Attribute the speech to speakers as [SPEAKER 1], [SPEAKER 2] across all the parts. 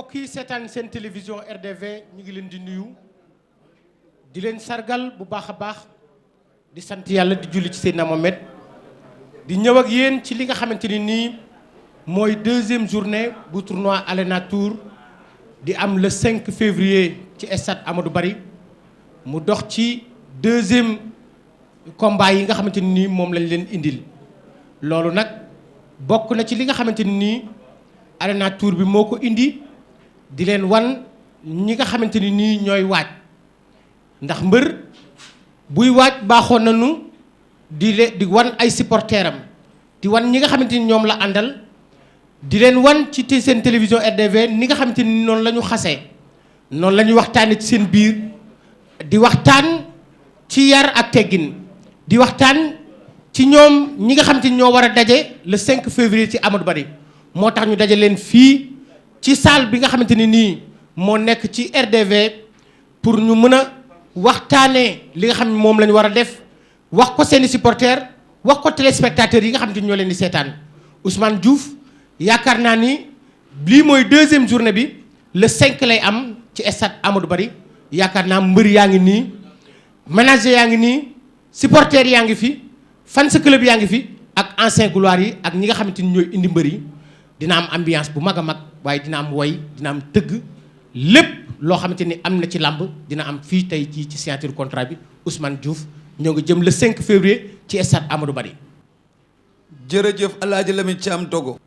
[SPEAKER 1] mbokk yi seetaan seen télévision RDV ñu ngi leen di nuyu di leen sargal bu baax a baax di sant yàlla di julli ci Seydina Mohamed di ñëw ak yéen ci li nga xamante ni nii mooy deuxième journée bu tournoi Arena Tour di am le 5 février ci stade Amadou Barry mu dox ci deuxième combat yi nga xamante ni nii moom lañ leen indil loolu nag bokk na ci li nga xamante ni nii Arena Tour bi moo ko indi di leen wan ñi nga xamante ni nii ñooy waaj ndax mbër buy waaj baaxoon nañu di wan ay supporters am di wan ñi nga xamante ni ñoom la àndal di leen wan ci seen télévision RDV ni nga xamante ni noonu la ñu xasee noonu la ñuy waxtaanee ci seen biir di waxtaan ci yar ak teggin di waxtaan ci ñoom ñi nga xamante ni ñoo war a daje le 5 février ci Amadou Barry moo tax ñu daje leen fii ci salle bi nga xamante ni nii moo nekk ci RDV pour ñu mën a waxtaanee li nga xam ne moom la ñu war a def wax ko seeni supporters wax ko téléspectateurs yi nga xamante ni ñoo leen di seetaan Ousmane Diouf yaakaar naa ni lii mooy deuxième journée bi le 5 lay am ci stade Amadou Barry yaakaar naa mbër yaa ngi nii manager yaa ngi nii supporters yaa ngi fi fans club yaa ngi fi ak ancien gloire yi ak ñi nga xamante ni ñooy indi mbër yi dina am ambiance bu mag a mag waaye dina am woy dina am tëgg lépp loo xamante ni am na ci làmb dina am fii tey jii ci signature contrat bi Ousmane Diouf ñoo ngi jëm le 5 février ci stade Amadou Barry.
[SPEAKER 2] jërëjëf El Hadj Lamine Thiam Dogo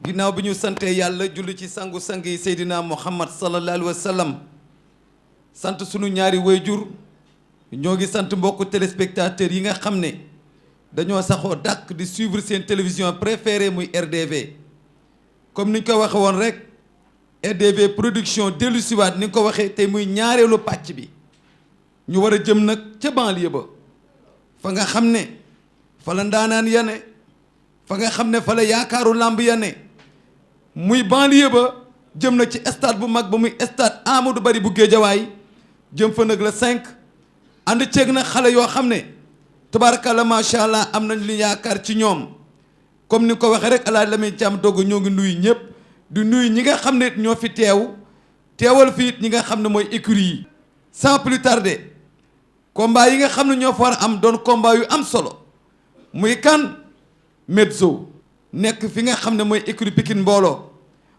[SPEAKER 2] ginnaaw bi ñu santee yàlla julli ci sangu-sang yi Seydina Muhammad sallallahu alayhi wa sallam sant sunu ñaari wayjur ñoo ngi sant mbokku téléspectateurs yi nga xam ne dañoo saxoo dàkk di suivre seen télévision préférée muy RDV. comme ni ñu ko waxe woon rek RDV production dellu siwaat ni nga ko waxee tey muy ñaareelu pàcc bi ñu war a jëm nag ca banlieue ba fa nga xam ne fa la ndaanaan ya ne fa nga xam ne fa la yaakaaru làmb ya ne muy banlieue ba jëm na ci stade bu mag ba muy stade Amadou Barry bu Géejawaay jëm fa nag la 5 ànd ceeg na xale yoo xam ne tabaarkalla macha allah am nañ li yaakaar ci ñoom comme ni ko waxee rek El Hadj Lamine Thiam Dogo ñoo ngi nuyu ñëpp di nuyu ñi nga xam ne ñoo fi teewal fii ñi nga xam ne mooy écurie yi. sans plus tarder combat yi nga xam ne ñoo fa war a am doon combat yu am solo muy kan Medzo nekk fi nga xam ne mooy écurie Pikine mbooloo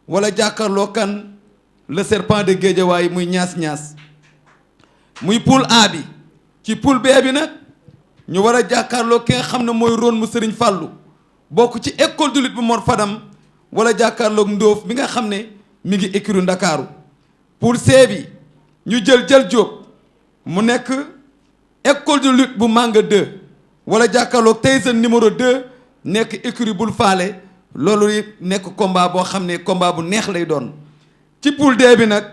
[SPEAKER 2] wala jàkkaarloo kan le serpent de Guédiawaye muy ñaas-ñaas muy poule A bi ci poule B bi nag ñu war a jàkkaarloo ki nga xam ne mooy Rone mu Serigne Fallou. bokk ci école de lutte bu Mor Fadam wala jàkkaarloog Ndoof bi nga xam ne mi ngi écurie Ndakaaru pour C bi ñu jël Diop mu nekk école de lutte bu Manga 2 wala jàkkaarloog Tyson numéro 2 nekk écurie bul faale loolu nekk combat boo xam ne combat bu neex lay doon. ci poule D bi nag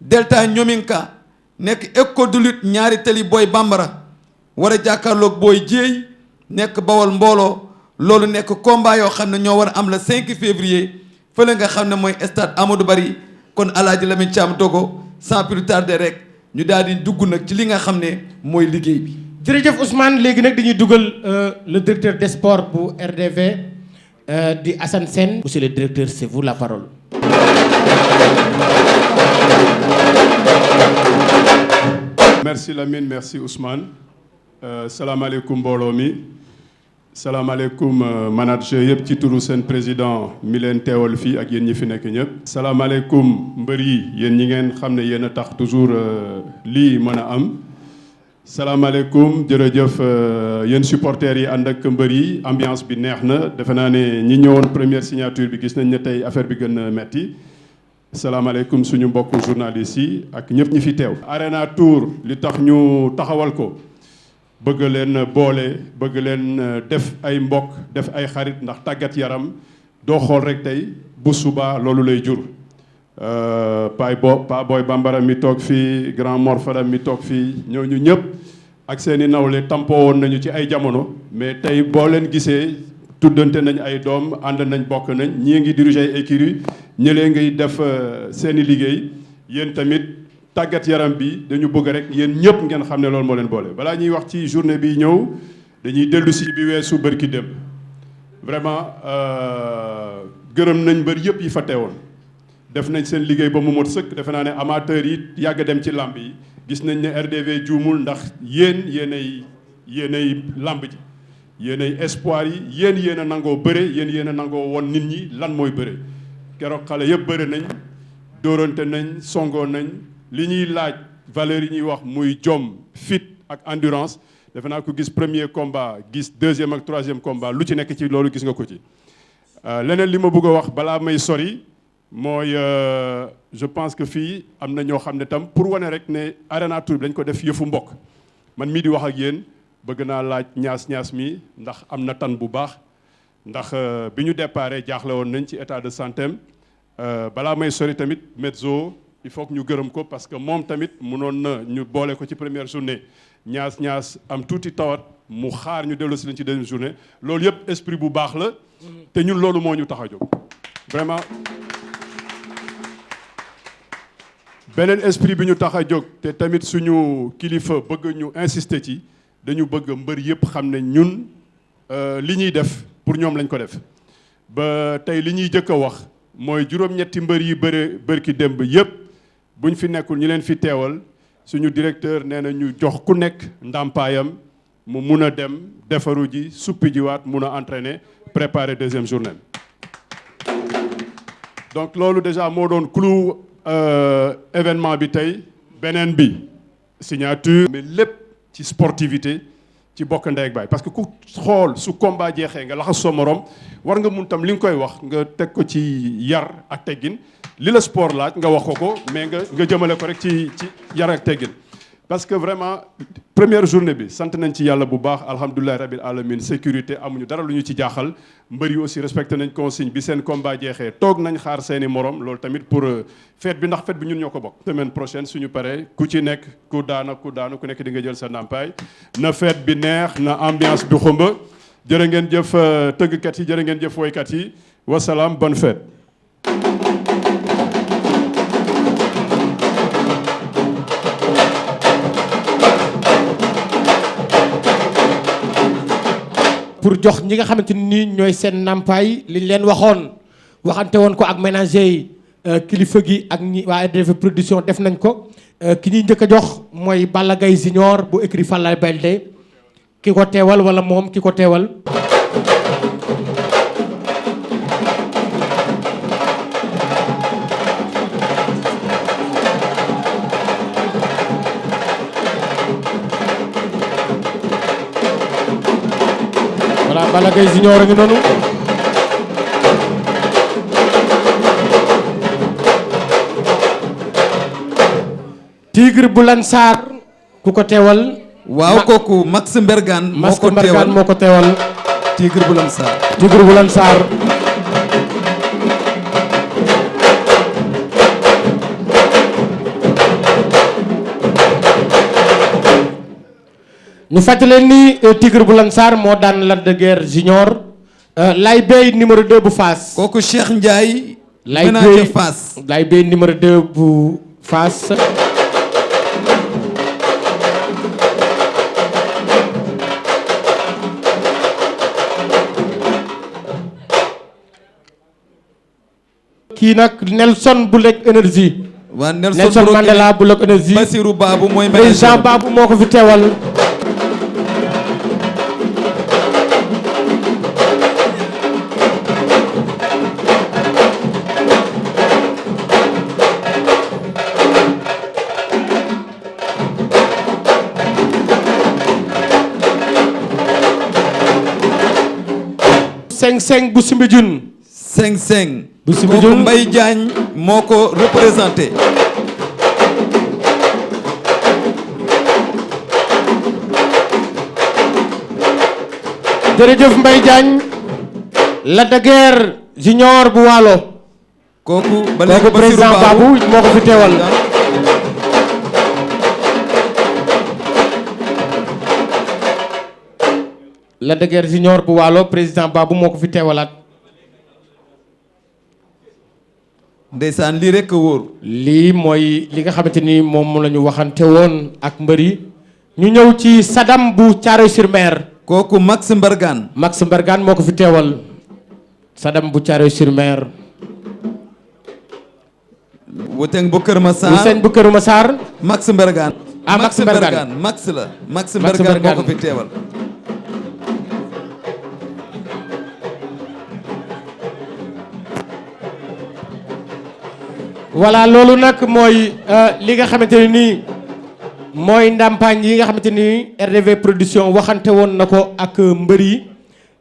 [SPEAKER 2] Delta Ñominka nekk école de lutte ñaari tali booy bambara wala jàkkaarloog booy jéey nekk bawal mbooloo. loolu nekk combat yoo xam ne ñoo war a am le 5 février fële nga xam ne mooy stade Amadou Barry kon El Hadj Lamine Thiam Dogo sans plus tarder rek ñu daal di dugg nag ci li nga xam ne mooy liggéey bi.
[SPEAKER 1] jërëjëf Ousmane léegi nag dañuy dugal le directeur des sports bu RDV di Assane Sène. monsieur le directeur c'est vous la parole.
[SPEAKER 3] merci Lamine merci Ousmane salaamaaleykum mbooloo mi. salaamaaleykum manager yëpp ci turu seen président mi leen teewal fii ak yéen ñi fi nekk ñëpp. salaamaaleykum mbër yi yéen ñi ngeen xam ne yéen a tax toujours lii mën a am. salaamaaleykum jërëjëf yéen supporters yi ànd ak mbër yi ambiance bi neex na defe naa ne ñi ñëwoon première signature bi gis nañ ne tey affaire bi gën a metti. salaamaaleykum suñu mbokku journalistes yi ak ñëpp ñi fi teew. Arena Tour li tax ñu taxawal ko. bëgg leen boole bëgg leen def ay mbokk def ay xarit ndax tàggat yaram doo xool rek tey bu suba loolu lay jur Pa Boy Bambara mi toog fii Grand Mor Fadam mi toog fii ñooñu ñëpp ak seeni nawle tampoo woon nañu ci ay jamono mais tey boo leen gisee tuddante nañ ay doom ànd nañ bokk nañ ñii ngi diriger ay écurie ñëlee ngi def seeni liggéey yéen tamit tàggat yaram bi dañu bëgg rek yéen ñëpp ngeen xam ne loolu moo leen boole balaa ñuy wax ci journée bi ñëw dañuy dellu si bi weesu bërki démb vraiment gërëm nañ mbër yëpp yi fa teewoon def nañ seen liggéey ba mu mot sëkk defe naa ne amateurs yi yàgg dem ci làmb yi gis nañ ne RDV juumul ndax yéenay làmb ji yéenay espoir yi yéen a nangoo bëre yéen a nangoo won nit ñi lan mooy bëre keroog xale yëpp bëre nañ dóorante nañ songoo nañ li ñuy laaj valeur yi ñuy wax muy jom fit ak endurance defe naa ko gis premier combat gis deuxième ak troisième combat lu ci nekk ci loolu gis nga ko ci leneen li ma bëgg a wax balaa may sori mooy je pense que fii am na ñoo xam ne tam pour wane rek ne Arena Tour bi dañ ko def yëfu mbokk man mii di wax ak yéen bëgg naa laaj ñaas mi ndax am na tan bu baax ndax bi ñu déparé jaaxle woon nañ ci état de santé am balaa may sori tamit Medzo il faut que ñu gërëm ko parce que moom tamit mënoon na ñu boole ko ci première journée ñaas am tuuti tawat mu xaar ñu dellu si leen ci deuxième journée loolu yëpp esprit bu baax la te ñun loolu moo ñu tax a jóg vraiment beneen esprit bi ñu tax a jóg te tamit suñu kilifa bëgg ñu insister ci dañu bëgg mbër yëpp xam ne ñun li ñuy def pour ñoom lañ ko def ba tey li ñuy jëkk a wax mooy juróom-ñetti mbër yi bërki démb yëpp buñ fi nekkul ñi leen fi teewal suñu directeur nee na ñu jox ku nekk ndàmpaayam mu mun a dem defaru ji suppi jiwaat mun a entraîner préparer deuxième journée donc loolu déjà moo doon clou événement bi tey beneen bi signature mais lépp ci sportivité ci bokk ndey ak baay parce que ku xool su combat jeexee nga laxas soo morom war nga mun tam li nga koy wax nga teg ko ci yar ak teggin li la sport laaj nga wax ko mais nga jëmale ko rek ci yar ak teggin parce que vraiment première journée bi sant nañ ci yàlla bu baax alhamdulilah rabil alamin sécurité amuñu dara lu ñu ci jaaxal mbër yi aussi respecté nañ consigne bi seen combat jeexee toog nañ xaar seeni morom loolu tamit pour fête bi ndax fête bi ñun ñoo ko bokk. semaine prochaine suñu paree ku ci nekk ku daanu ku nekk di nga jël sa ndàmpaay na fête bi neex na ambiance bi xumba jërë ngeen jëf tëggkat yi jërë ngeen jëf woykat yi wasalaam bonne fête.
[SPEAKER 1] pour jox ñi nga xamante ni ñooy seen nampaay liñ leen waxante woon ko ak ménager yi kilifa gi ak ñi waa RDV production def nañ ko ki ñuy njëkk a jox mooy Balla Gaye Junior bu écrit Falaye Baldé ki ko teewal wala moom ki ko teewal Balla Gaye Junior a ngi noonu Tigre bu Lansar ku ko teewal
[SPEAKER 2] waaw kooku Max Mbergane
[SPEAKER 1] moo ko teewal
[SPEAKER 2] Tigre bu Lansar
[SPEAKER 1] ñu fàttali leen ni Tigre bu Lansar moo daan Lac de Guiers Junior Laye Bey numéro 2 bu Fass.
[SPEAKER 2] kooku Cheikh Ndiaye.
[SPEAKER 1] ménager Fass Laye Bey numéro 2 bu Fass. kii nag Nelson bu Lek Énergie.
[SPEAKER 2] waa
[SPEAKER 1] Nelson Mandela bu Lek Énergie.
[SPEAKER 2] Basirou Babou mooy
[SPEAKER 1] président Babou moo ko fi teewal. Seng bu Soumbédioune.
[SPEAKER 2] Seng
[SPEAKER 1] bu Soumbédioune
[SPEAKER 2] Mbaye Diagne moo ko représenté.
[SPEAKER 1] jërëjëf Mbaye Diagne. Lac de Guiers Junior bu Waalo.
[SPEAKER 2] kooku ba léegi
[SPEAKER 1] président Babou moo ko fi teewal. Lac de Guiers Junior bu Waalo président Babou moo ko fi teewalaat.
[SPEAKER 2] ndeysaan lii rek a wóor.
[SPEAKER 1] lii mooy li nga xamante ni moom la ñu waxante woon ak mbër yi. ñu ñëw ci Sadam bu Thiaroye-sur-Mer.
[SPEAKER 2] kooku Max Mbergane.
[SPEAKER 1] Max Mbergane moo ko fi teewal. Sadam bu Thiaroye-sur-Mer.
[SPEAKER 2] Wuteng bu Kër Massar
[SPEAKER 1] Wussein bu Kër Massar.
[SPEAKER 2] Max Mbergane.
[SPEAKER 1] ah Max Mbergane
[SPEAKER 2] Max la. Max Mbergane moo ko fi teewal.
[SPEAKER 1] voilà loolu nag mooy li nga xamante ne nii mooy ndàmpaañ yi nga xamante ni RDV production waxante woon na ko ak mbër yi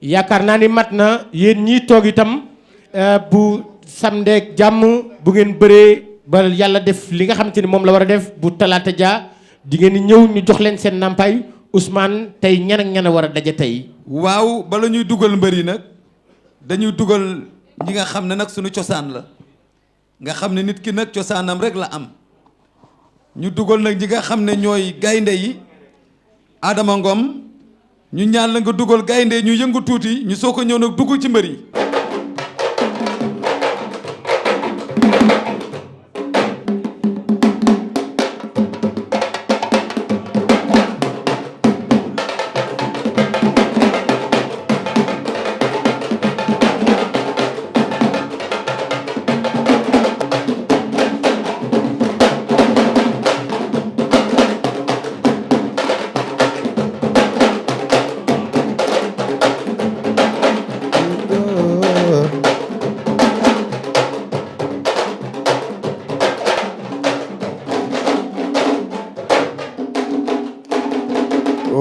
[SPEAKER 1] yaakaar naa ni mat na yéen ñii toog itam bu samedi jàmm bu ngeen bëree ba yàlla def li nga xamante ni moom la war a def bu talaata ja di ngeen di ñëw ñu jox leen seen ndàmpaay Ousmane tey ñan ak ñan a war a daje tey.
[SPEAKER 2] waaw bala ñuy dugal mbër yi nag dañuy dugal ñi nga xam ne nag suñu cosaan la. nga xam ne nit ki nag cosaanam rek la am ñu dugal nag ñi nga xam ne ñooy gaynde yi Adama Ngom ñu ñaan la nga dugal gaynde ñu yëngu tuuti ñu soo ko ñëw nag dugg ci mbër yi.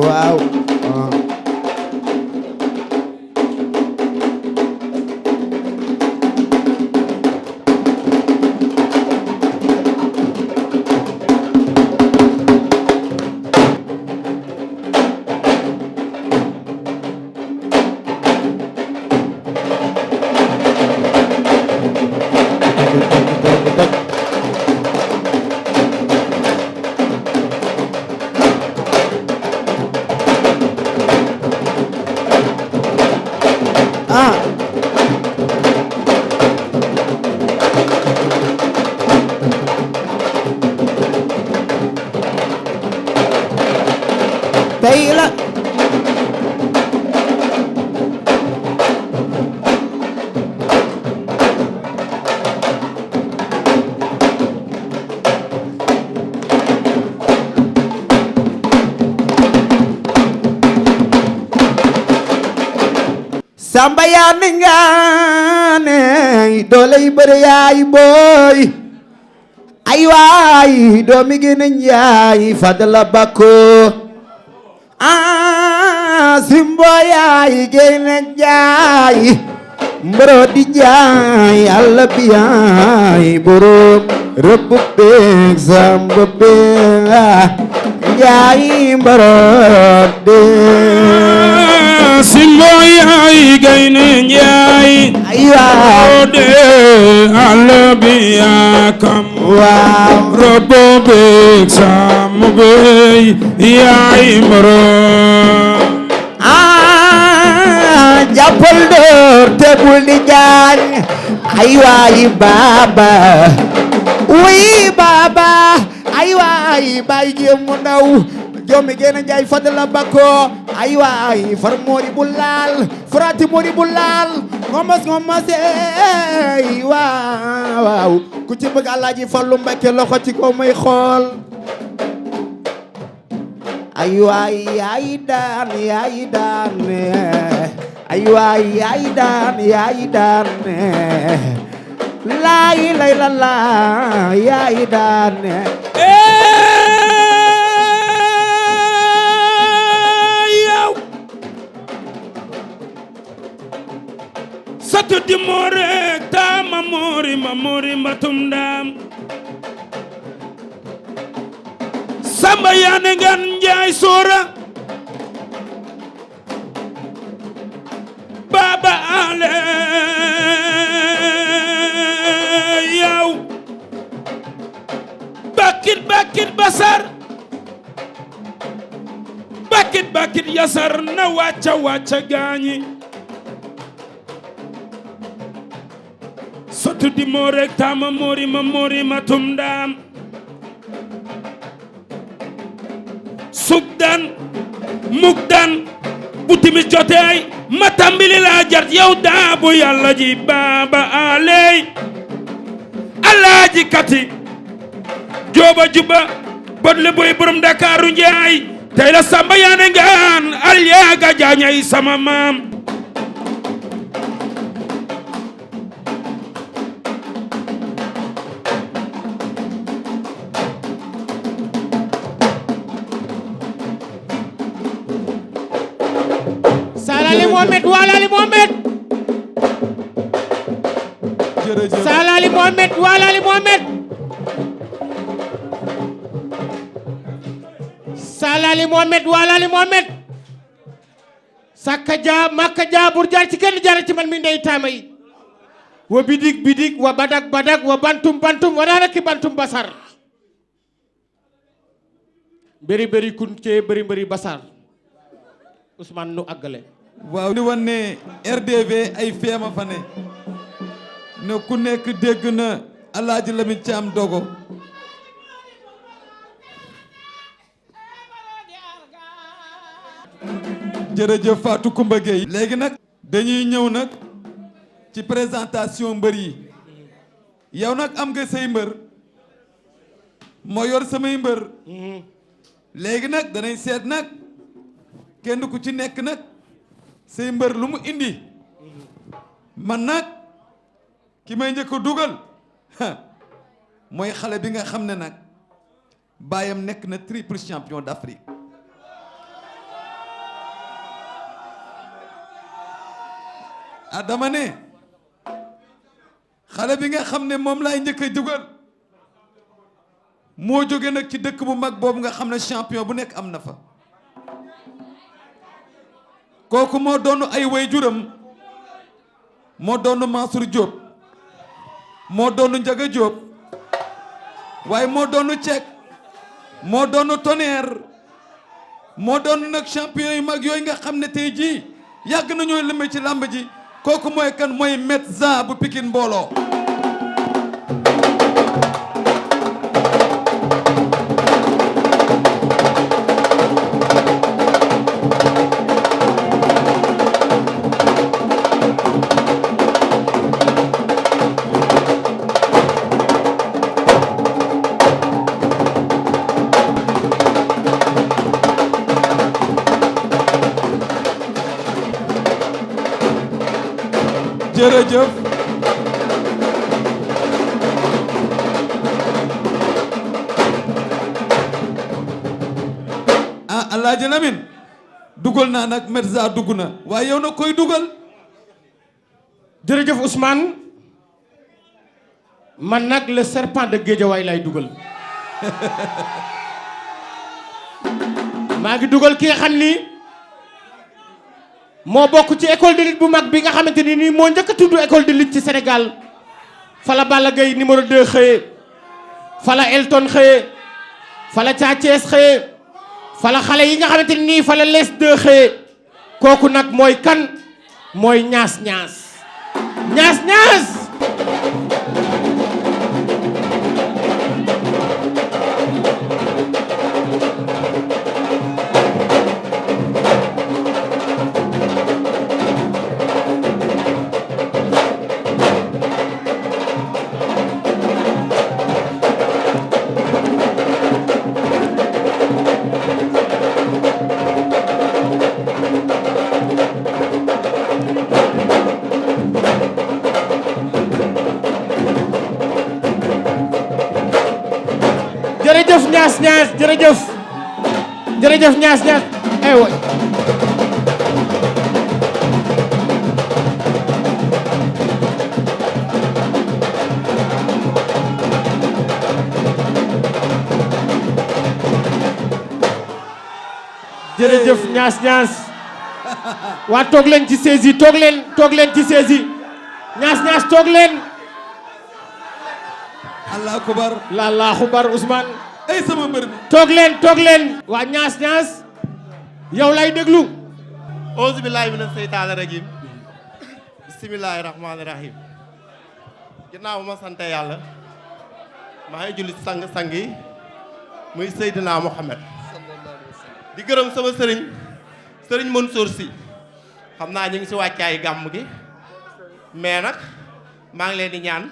[SPEAKER 4] waaw tey la samba yaa ni ngaane dooley bëre yaay booy ay waay doomi gi nañ yaay fadla bakko simbo yaay géyne jaay mboro di jaay alla bi yaay borom rëbb beeg samba beeg jaay mboro de
[SPEAKER 5] simbo yaay géyne jaay
[SPEAKER 4] aywa
[SPEAKER 5] de alla bi yaakam
[SPEAKER 4] waaw
[SPEAKER 5] rëbb beeg samba beeg yaay mboro
[SPEAKER 4] jàppal door te bul di jaañ ay waay baba wuy baba ay waay bay jéem mu ndaw joomi gën a jaay fadla bako ay waay far moori bu laal farati moori bu laal ngomas ey waaw ku ci bëgg Alaaji Fallu Mbakke loxo ci ko may xool ay waay yaay daan ay waay yaay daan laay lay la laa yaay daan
[SPEAKER 5] yow satu di moore ta ma moori mbatum ndam samba yaane ngan njaay soora baba ale yow bakit basar bakit yasar na wàcca gaañi sotu di moo rek tama moori ma tum ndaam sugdan mugdan bu timis jotey ma tambili laa jart yow daa bu yàlla ji baaba aley alaaji kati jooba juba bot le boy borom Ndakaaru njaay tey la samba yaane ngaan alyaaga jaañay sama maam
[SPEAKER 1] Salali Mohamed walali Mohamed
[SPEAKER 2] jërëjëf
[SPEAKER 1] Salali Mohamed walali Mohamed Salali Mohamed walali Mohamed sakka ja makka ja bur jaar ci kenn jaar ci man mi ndey taama yi wa bidik bidik wa badak badak wa bantum bantum wa raraki bantum basar beri beri kunte beri beri basar Ousmane nu àggale
[SPEAKER 2] waaw di wan ne RDV ay feema fa ne ne ku nekk dégg na Alaaji Lamine Thiam Dogo jërëjëf Fatou Koumba Gueye léegi nag dañuy ñëw nag ci présentation mbër yi yow nag am nga say mbër moo yor samay mbër léegi nag danañ seet nag kenn ku ci nekk nag say mbër lu mu indi man nag ki may njëkk a dugal mooy xale bi nga xam ne nag baayam nekk na triple champion d'Afrique dama ne xale bi nga xam ne moom laay njëkk a dugal moo jóge nag ci dëkk bu mag boobu nga xam ne champion bu nekk am na fa kooku moo doon ay waajuram moo doon Mansour Diop moo doon Ndiaga Diop waaye moo doon Cek moo doon Tonnerre moo doon nag champion yu mag yooyu nga xam ne tey jii yàgg nañoo lëmbe ci làmb ji kooku mooy kan mooy Metza bu Pikine mbooloo jërëjëf Alaaji Lamine dugal naa nag Metza dugg na waaye yow nag koy dugal
[SPEAKER 1] jërëjëf Ousmane man nag le serpent de Guédiawaye lay dugal maa ngi dugal ki nga xam ni moo bokk ci école de lutte bu mag bi nga xamante ni nii moo njëkk a tudd école de lutte ci Sénégal fala Balla Gaye numéro 2 xëye fala Elton xëye fala Sa Thiès xëye fala xale yi nga xamante ni nii fala les 2 xëye kooku nag mooy kan mooy ñaas ñaas ñaas ñaas jërëjëf ñaas ñaas jërëjëf jërëjëf ñaas ñaas ay way jërëjëf ñaas ñaas waa toog leen ci saisi toog leen ci saisi ñaas ñaas toog leen
[SPEAKER 2] allah akubar
[SPEAKER 1] la allahu bar Ousmane
[SPEAKER 2] ay sama mbër mi
[SPEAKER 1] toog leen waa ñaas ñaas yow lay déglu
[SPEAKER 6] auzu billahi mina seytaani rajim bismillahi rahmaani rahim ginnaaw ma sant yàlla maa ngi julli sang yi muy Seydina Mohamed di gërëm sama sëriñ Mansour Sy xam naa ñu ngi si wàccaay gàmm gi mais nag maa ngi leen di ñaan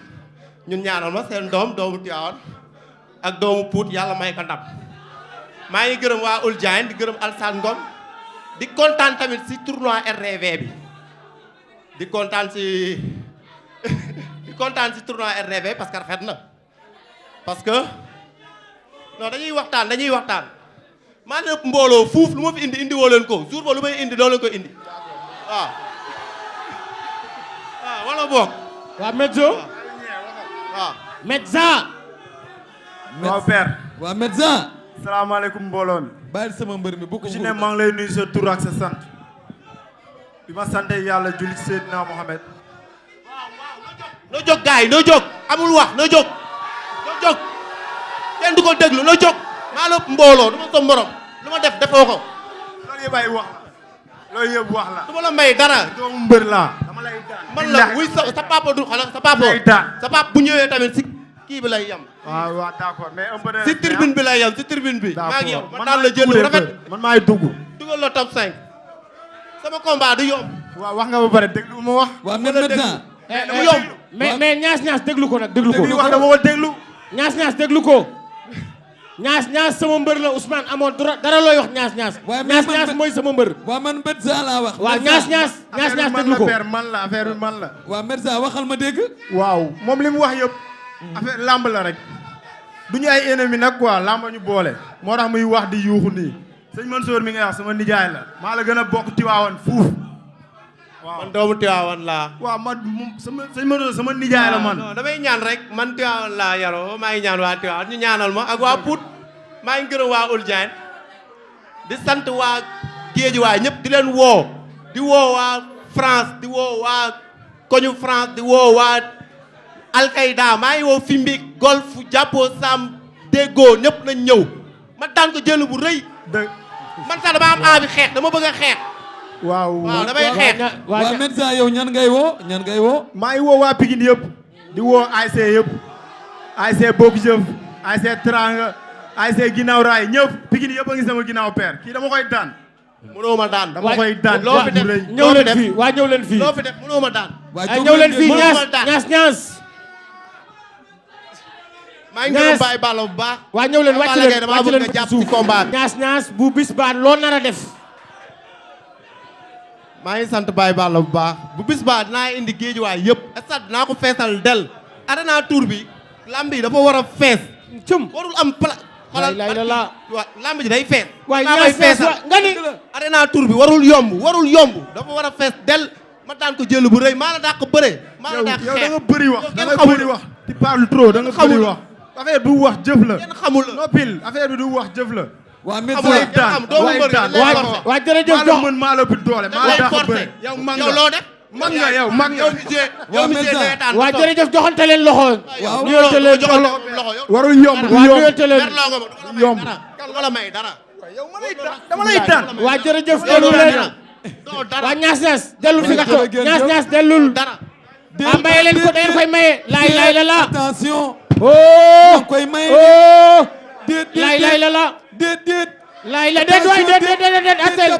[SPEAKER 6] ñun ñaanal ma seen doomu Tivaouane ak doomu Pout yàlla may ko ndam maa ngi gërëm waa Oul Diagne di gërëm Alsane Ngom di kontaan tamit si tournoi RDV bi di kontaan si tournoi RDV parce que rafet na parce que non dañuy waxtaan maa ne mbooloo fuuf lu ma fi indi woo leen ko jour ba lu may indi doo leen ko indi waaw wala boog
[SPEAKER 1] waa Medzo
[SPEAKER 6] waaw
[SPEAKER 1] Medza
[SPEAKER 7] waaw père
[SPEAKER 2] waa médecin
[SPEAKER 7] salaamaaleykum mbooloo mi
[SPEAKER 2] bàyyil sama mbër mi bu ko
[SPEAKER 7] ku ci ne maa ngi lay nuyu sa tur ak sa sant bi ma sante yàlla julli ci Seydina Mohamed
[SPEAKER 6] noo jóg gaay noo jóg amul wax noo jóg kenn du ko déglu noo jóg maa la mbooloo du ma sa morom lu ma def defoo ko
[SPEAKER 7] loolu yëpp ay wax la loolu yëpp wax la
[SPEAKER 6] du ma la may dara
[SPEAKER 7] doomu mbër laa dama lay daan
[SPEAKER 6] man la wuy sa papa du xoolal sa papa
[SPEAKER 7] lay daan
[SPEAKER 6] sa papa bu ñëwee tamit si kii bi lay yem
[SPEAKER 7] waaw d'accord mais un peu de
[SPEAKER 6] si tribune bi lay yem si tribune bi maa ngi yow
[SPEAKER 7] d'accord
[SPEAKER 6] man daan la jël lu rafet
[SPEAKER 7] man maay dugg
[SPEAKER 6] dugal la top 5 sama combat du yomb
[SPEAKER 7] waaw wax nga ba pare déglu ma wax
[SPEAKER 2] waa médecin
[SPEAKER 6] du yomb
[SPEAKER 1] mais ñaas déglu ko nag déglu ko
[SPEAKER 7] li wax dama ko déglu
[SPEAKER 1] ñaas déglu ko ñaas sama mbër la Ousmane amoon dara looy wax ñaas
[SPEAKER 2] waaye
[SPEAKER 1] ñaas mooy sama mbër
[SPEAKER 2] waa man médecin laa wax
[SPEAKER 1] waaw ñaas déglu ko
[SPEAKER 7] affaire bi man la
[SPEAKER 2] waa médecin waxal ma dégg
[SPEAKER 7] waaw moom li mu wax yëpp affaire lamb la rek du ñu ay ennemi nag quoi lamb ñu boole moo tax muy wax di yuuxu nii sëñ Mansour mi nga wax sama nijaay la maa la gën a bokk Tiwaawan fuuf waaw
[SPEAKER 6] man doomu Tivaouane laa
[SPEAKER 7] waaw man sama sëñ Mansour sama nijaay la man
[SPEAKER 6] non damay ñaan rek man Tivaouane laa yaroo maa ngi ñaan waa Tivaouane ñu ñaanal ma ak waa Pout maa ngi gërëm waa Oul Diagne di sant waa Guédiawaye ñëpp di leen woo di woo waa France di woo waa koñu France di woo waa Alkaïda maa ngi woo Fimbi Golf Jàppo Sam Déggo ñëpp nañ ñëw ma daan ko jël bu rëy
[SPEAKER 7] dëgg
[SPEAKER 6] man sax dama am envie xeex dama bëgg a xeex
[SPEAKER 7] waaw
[SPEAKER 6] waaw damay xeex
[SPEAKER 2] waa médecin yow ñan ngay woo
[SPEAKER 7] maa ngi woo waa Pikine yëpp di woo ASC yëpp ASC Bokk Jëf ASC Teranga ASC Ginnaaw Raay ñëpp Pikine yëpp a ngi sama ginnaaw père kii dama koy daan
[SPEAKER 6] mënoo ma daan
[SPEAKER 7] dama koy daan
[SPEAKER 6] loo fi def
[SPEAKER 1] ñëw leen fii waa ñëw leen fii
[SPEAKER 6] loo fi def mënoo ma daan
[SPEAKER 1] ñëw leen fii ñaas
[SPEAKER 6] maa ngi gërëm Baye Balla bu baax
[SPEAKER 1] waa ñëw leen wàcc leen
[SPEAKER 6] dama bëgg nga jàpp ci combat bi
[SPEAKER 1] ñaas bu bis baa loo nar a def
[SPEAKER 6] maa ngi sant Baye Balla bu baax bu bis baa dinaa indi Guédiawaye yëpp stade dinaa ko feesal del arena tour bi lamb yi dafa war a fees
[SPEAKER 1] cëm
[SPEAKER 6] warul am xoolal
[SPEAKER 1] la
[SPEAKER 6] lamb ji day fees
[SPEAKER 1] waaye
[SPEAKER 6] daa may feesal
[SPEAKER 1] nga ni
[SPEAKER 6] arena tour bi warul yomb dafa war a fees del ma daan ko jël bu rëy maa la dàq bëre maa la dàq
[SPEAKER 7] yow
[SPEAKER 6] xeex
[SPEAKER 7] da nga bëri wax da nga
[SPEAKER 6] xamul
[SPEAKER 7] bëri wax tu parles trop da nga bëri wax affaire du wax jëf la
[SPEAKER 6] kenn xamul la
[SPEAKER 7] noppil affaire bi du wax jëf la
[SPEAKER 2] waa
[SPEAKER 6] xamul
[SPEAKER 2] médecin
[SPEAKER 6] daan doomu mbër
[SPEAKER 1] waa jërëjëf
[SPEAKER 7] maa la mën maa la ëpp doole maa la dàq bëri yow mag
[SPEAKER 6] yow loo def
[SPEAKER 7] mag nga yow mag nga
[SPEAKER 6] yow mi see daan
[SPEAKER 1] waa jërëjëf joxante leen loxo
[SPEAKER 2] waaw
[SPEAKER 1] nuyonte leen
[SPEAKER 6] jox loxo yow
[SPEAKER 7] warul yomb du
[SPEAKER 1] waa
[SPEAKER 7] yomb
[SPEAKER 1] nuyonte leen
[SPEAKER 6] merloo nga ma
[SPEAKER 7] yomb
[SPEAKER 6] du ma la may dara
[SPEAKER 7] dama lay daan
[SPEAKER 1] waa jërëjëf dellu leen
[SPEAKER 6] doo dara
[SPEAKER 1] waa ñaas dellul fi nga toog ñaas dellul
[SPEAKER 6] dara
[SPEAKER 1] ah maye leen ko da ngeen koy maye laay la
[SPEAKER 2] attention
[SPEAKER 1] oh
[SPEAKER 2] koy maye
[SPEAKER 1] oh
[SPEAKER 2] déet
[SPEAKER 1] laay la
[SPEAKER 2] déet
[SPEAKER 1] laay la déet waay déet atel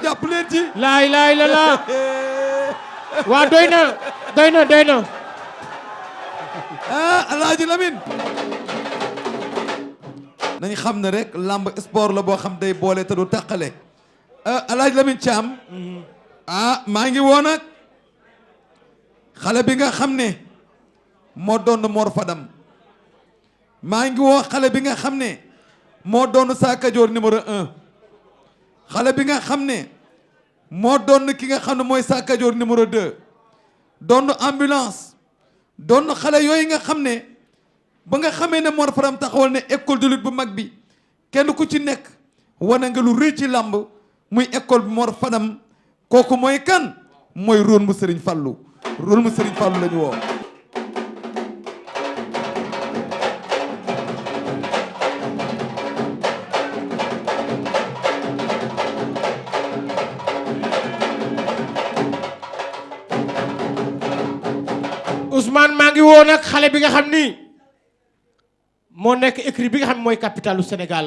[SPEAKER 2] jàpp leen ci
[SPEAKER 1] laay la waa doy na
[SPEAKER 2] ah Alaaji Lamine nañ xam ne rek lamb sport la boo xam day boole te du tàqale Alaaji Lamine Thiam ah maa ngi woon ak xale bi nga xam ne moo doon Mor Fadam maa ngi woo xale bi nga xam ne moo doon Sa Kajoor numéro 1 xale bi nga xam ne moo doon ki nga xam ne mooy Sa Kajoor numéro 2 doon ambulance doon xale yooyu nga xam ne ba nga xamee ne Mor Fadam taxawal ne école de lutte bu mag bi kenn ku ci nekk wane nga lu rëy ci làmb muy école bi Mor Fadam kooku mooy kan mooy Rôle mu Serigne Fallou Rôle mu Serigne Fallou la ñu woo.
[SPEAKER 1] Ousmane maa ngi woo nag xale bi nga xam ni moo nekk écrit bi nga xam mooy capitalu Sénégal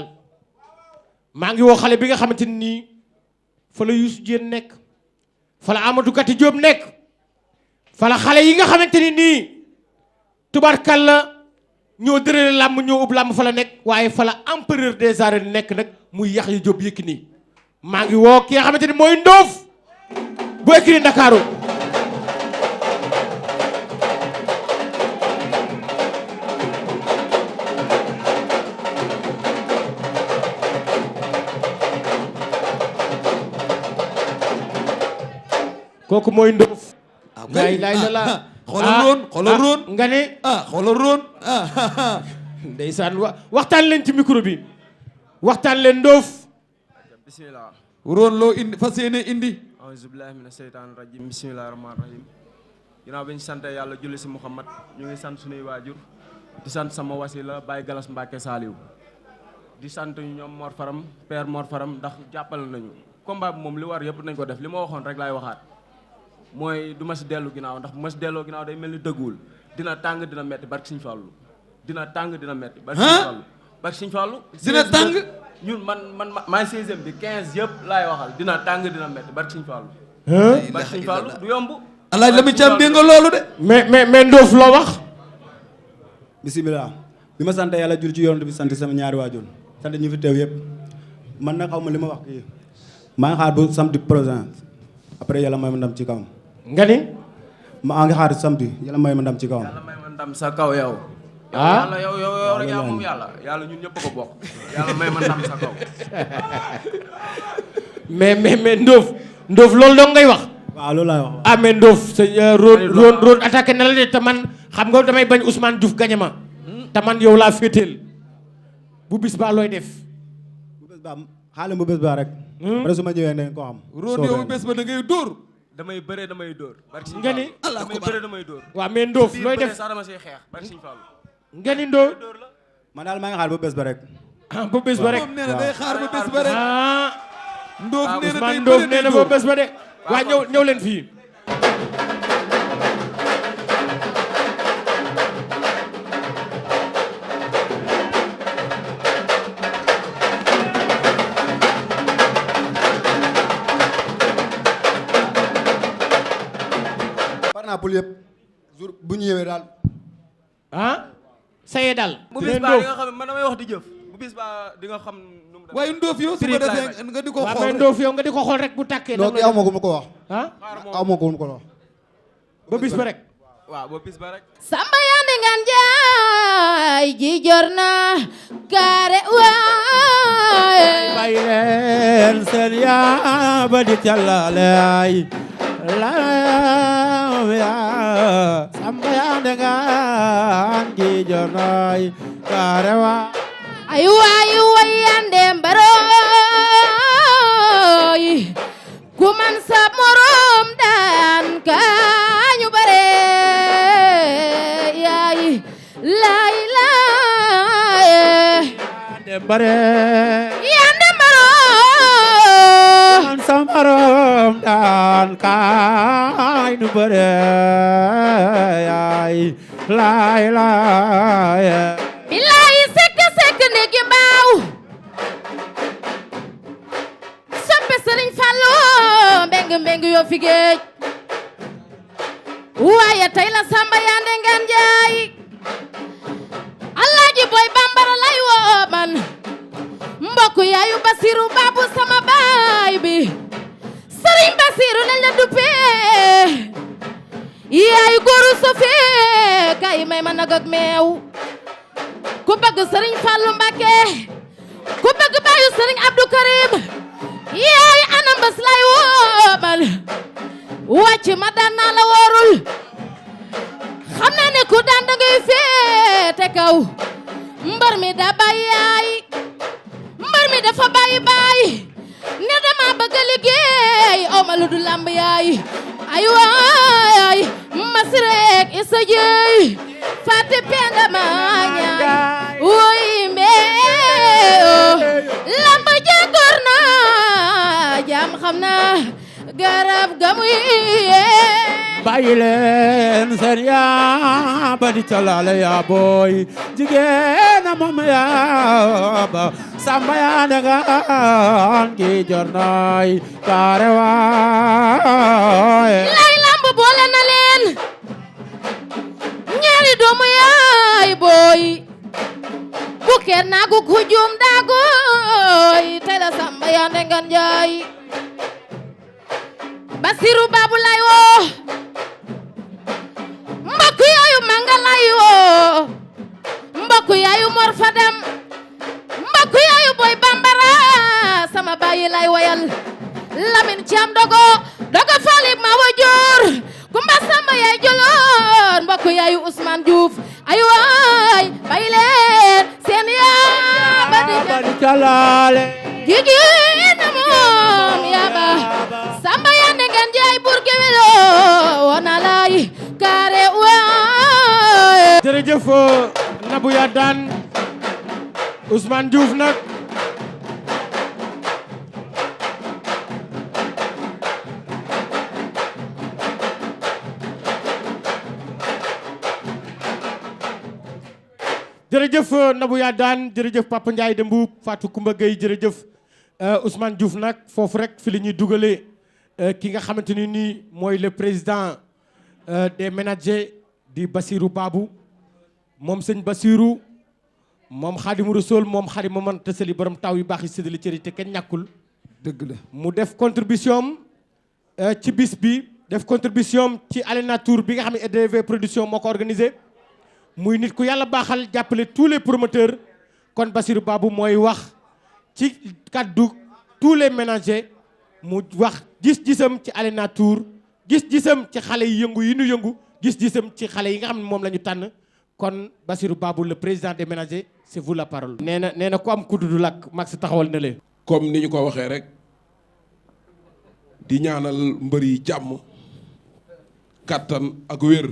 [SPEAKER 1] maa ngi woo xale bi nga xamante ni nii fa la Youssou Diène nekk fa la Amadou Kati Diop nekk fa la xale yi nga xamante ni nii tubarkalla ñoo dërële làmb ñoo ub làmb fa la nekk waaye fa la empereur des arènes nekk nag muy Yaxya Jóob Yékini maa ngi woo ki nga xamante ni mooy Ndoof bu Écurie Ndakaaru kooku mooy Ndoof laay la la
[SPEAKER 2] xoolal roon
[SPEAKER 1] nga ne
[SPEAKER 2] xoolal roon
[SPEAKER 1] ndeysaan waxtaan leen ci micro bi waxtaan leen Ndoof
[SPEAKER 8] bismillah
[SPEAKER 2] roon loo indi fas yéene indi
[SPEAKER 8] auzu billahi mina seytaani rajim bismillahi rahmaani rahim ginnaaw bi ñu sante yàlla julli si Muhammad ñu ngi sant suñuy waajur di sant sama wasila Baye Galas Mbacke Saliou di sant ñoom Mor Faram père Mor Faram ndax jàppale nañu combat bi moom li war yëpp nañ ko def li ma waxoon rek laay waxaat mooy du ma si dellu ginnaaw ndax bu ma si delloo ginnaaw day mel ni dëgguwul dina tàng dina metti barki Sëñ Fallu dina tàng dina metti barki Sëñ Fallu barki Sëñ Fallu
[SPEAKER 2] dina tàng
[SPEAKER 8] ñun man maay 16e bi 15 yëpp laay waxal dina tàng dina metti barki Sëñ Fallu barki Sëñ Fallu du yomb
[SPEAKER 2] alaaj la mi cam dégg nga loolu de
[SPEAKER 1] mais Ndoof loo wax
[SPEAKER 9] bisimilah bi ma sant yàlla jul ci yoon bi sant sama ñaari waajur sant ñu fi teew yëpp man nag xaw ma li ma wax kii maa ngi xaar bu samedi prochain après yàlla may ma ndam ci kawam
[SPEAKER 1] nga ni
[SPEAKER 9] maa ngi xaar samedi yàlla may ma ndam ci kawam
[SPEAKER 8] yàlla may ma ndam sa kaw yow yàlla yow rek yaa moom yàlla ñun ñëpp ko bokk yàlla may ma ndam sa kaw
[SPEAKER 1] mais Ndoof loolu dong ngay wax
[SPEAKER 9] waaw loolu laay wax
[SPEAKER 1] ah mais Ndoof sa roon attaqué na la de te man xam nga damay bañ Ousmane Diouf gañe ma te man yow laa féeteel bu bis baa looy def
[SPEAKER 9] bu bés baa xaalim bu bés baa rek après su ma ñëwee ne ko xam
[SPEAKER 2] roon yow bu bés ba da ngay dóor
[SPEAKER 8] damay bëre damay dóor barki
[SPEAKER 1] nga ni
[SPEAKER 8] damay bëre damay dóor
[SPEAKER 1] waaw mais Ndoof looy def
[SPEAKER 8] sax dama siy xeex barki Sëñ Fallu
[SPEAKER 1] nga ni Ndoof
[SPEAKER 9] man daal maa ngi xaar bu bés ba rek
[SPEAKER 1] ah ba bés ba rek
[SPEAKER 2] moom nee na day xaar ba bés ba rek
[SPEAKER 1] ah
[SPEAKER 2] Ndoof nee na
[SPEAKER 1] Ousmane
[SPEAKER 2] day
[SPEAKER 1] Ndoof
[SPEAKER 2] bëre
[SPEAKER 1] nee na ba bés ba de waa ñëw leen fii
[SPEAKER 9] par naa pour yëpp jour bu ñu ñëwee daal
[SPEAKER 1] ah saye daal
[SPEAKER 8] bu bis baa di nga xam man damay wax di jëf bu bis baa di nga xam nu mu
[SPEAKER 2] waaye Ndoof yow su ko defee nga di ko
[SPEAKER 1] waaw
[SPEAKER 2] xool
[SPEAKER 1] mais Ndoof yow nga di ko xool rek bu tàkkee
[SPEAKER 9] donc aw ma ko mu ko wax
[SPEAKER 1] ah
[SPEAKER 9] aw ma ko mu ko wax
[SPEAKER 1] ba bis ba rek
[SPEAKER 8] waaw ba bis ba rek
[SPEAKER 10] Samba Yande ngan jaay ji jorna gaare waay
[SPEAKER 4] bàyyi leen seen yaa ba di càllale ay la ya Samba Yande ngan ji jorna gaare waay
[SPEAKER 10] ay waay way yande mbaroy ku man sa morom daan kañu bare yaay lay lay
[SPEAKER 4] yande bare
[SPEAKER 10] yande mbaro
[SPEAKER 4] man samarom daan kaay nu bare yaay lay lay
[SPEAKER 10] bilaay sekk sekk ndegi mbaaw soppe sëriñ Fallu mbeng mbeng yoo fi géej waaye tey la Samba Yande ngan jaay Alaaji Boy Bambara lay woo man mbokk yaayu Basiru baabu sama baay bi sëriñ Basiru lañ la duppee yaayu góoru sofee kay may ma nag ak meew ku bëgg sëriñ Fallu Mbàkke ku bëgg baayu sëriñ Abdou Karim yaay ana mbas lay woo man wàcc ma daan naa la woorul xam naa ne ku daan da ngay féete kaw mbar mi da bàyyi yaay mbar mi dafa bàyyi baay ne dama bëgg a liggéey aw ma lu du lamb yaay ay waay masirek isa jeey fàtte penda ma ñaay woy mbee lamb jagor na jam xam na garab gamuy
[SPEAKER 4] bàyyi leen seen yaa ba di càllale yaa booy jigéen a moom yaa ba Samba Yande ngan gi jornaay kaare waay
[SPEAKER 10] lay lamb boole na leen ñaari doom doomu yaay booy bu kenn nagu ku juum daagoy tey la Samba Yande Ngan Njaay Basiru Babu lay woo mbokk yaayu Manga lay woo mbokk yaayu Mor Fadam mbokk yaayu Boy Bambara sama baay lay wayal Lamin Caam dogo faalik ma wajoor Kumba Samba yaay joloor mbokk yaayu Ousmane Diouf ay waay bay leen seen yaa ba di
[SPEAKER 4] calale
[SPEAKER 10] jigéen na moom yaa ba Samba Yande Ngan Njaay bur gewelo wona lay kaare waay
[SPEAKER 1] jërëjëf Nabou Yadane Ousmane Diouf nag jërëjëf Nabou Yadane jërëjëf Papa Ndiaye de Mbuub Fatou Koumba Gueye jërëjëf Ousmane Diouf nag foofu rek fi la ñuy dugalee ki nga xamante ni nii mooy le président des ménagers di Bassirou Babou moom sëñ Bassirou moom Xaadimu Rasuul moom xarit ma man tësali borom taw yu baax yi séddale cëri te kenn ñàkkul
[SPEAKER 2] dëgg la
[SPEAKER 1] mu def contribution am ci bis bi def contribution am ci Alena Tour bi nga xam ne EDV production moo ko organisé muy nit ku yàlla baaxal jàppale tous les promoteurs kon Bassirou Babou mooy wax ci kaddu tous les ménagers mu wax gis-gisam ci Alena Tour gis-gisam ci xale yi yëngu yi nu yëngu gis-gisam ci xale yi nga xam ne moom la ñu tànn kon Bassirou Babou le président des ménagers c'est vous la parole. nee na ku am kuddu du lakk Max taxawal na leen.
[SPEAKER 5] comme ni ñu ko waxee rek di ñaanal mbër yi jàmm kattan ak wér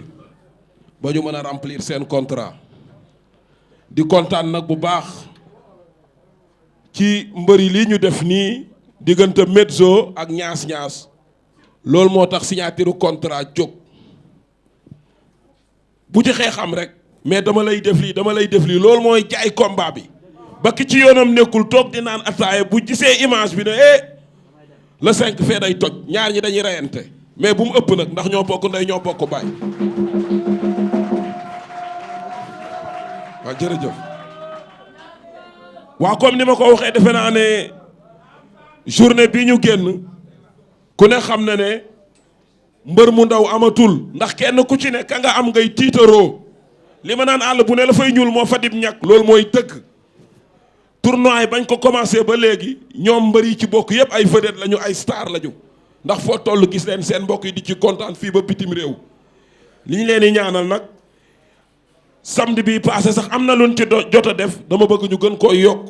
[SPEAKER 5] ba ñu mën a remplir seen contrat di kontaan nag bu baax ci mbër yi lii ñu def nii diggante Medzo ak ñaas-ñaas loolu moo tax signature contrat jóg bu ci xeexam rek mais dama lay def lii loolu mooy jaay combat bi ba ki ci yoonam nekkul toog di naan ataaya bu gisee image bi ne le 5 fee day toj ñaar ñi dañuy reyante mais bu mu ëpp nag ndax ñoo bokk ndey ñoo bokk baay waaw jërëjëf waaw comme ni ma ko waxee defe naa ne journée bi ñu génn ku ne xam na ne mbër mu ndaw amatul ndax kenn ku ci ne ka nga am ngay tiitaroo li ma naan àll bu ne la fay ñuul moo fa dib ñàkk loolu mooy dëgg tournoi yi bañ ko commencé ba léegi ñoom mbër yi ci bokk yépp ay vedette lañu ay star lañu ndax foo toll gis leen seen mbokk yi di ci kontaan fii ba bitim réew li ñu leen di ñaanal nag samedi bi passé sax am na luñ ci jot a def dama bëgg ñu gën koo yokk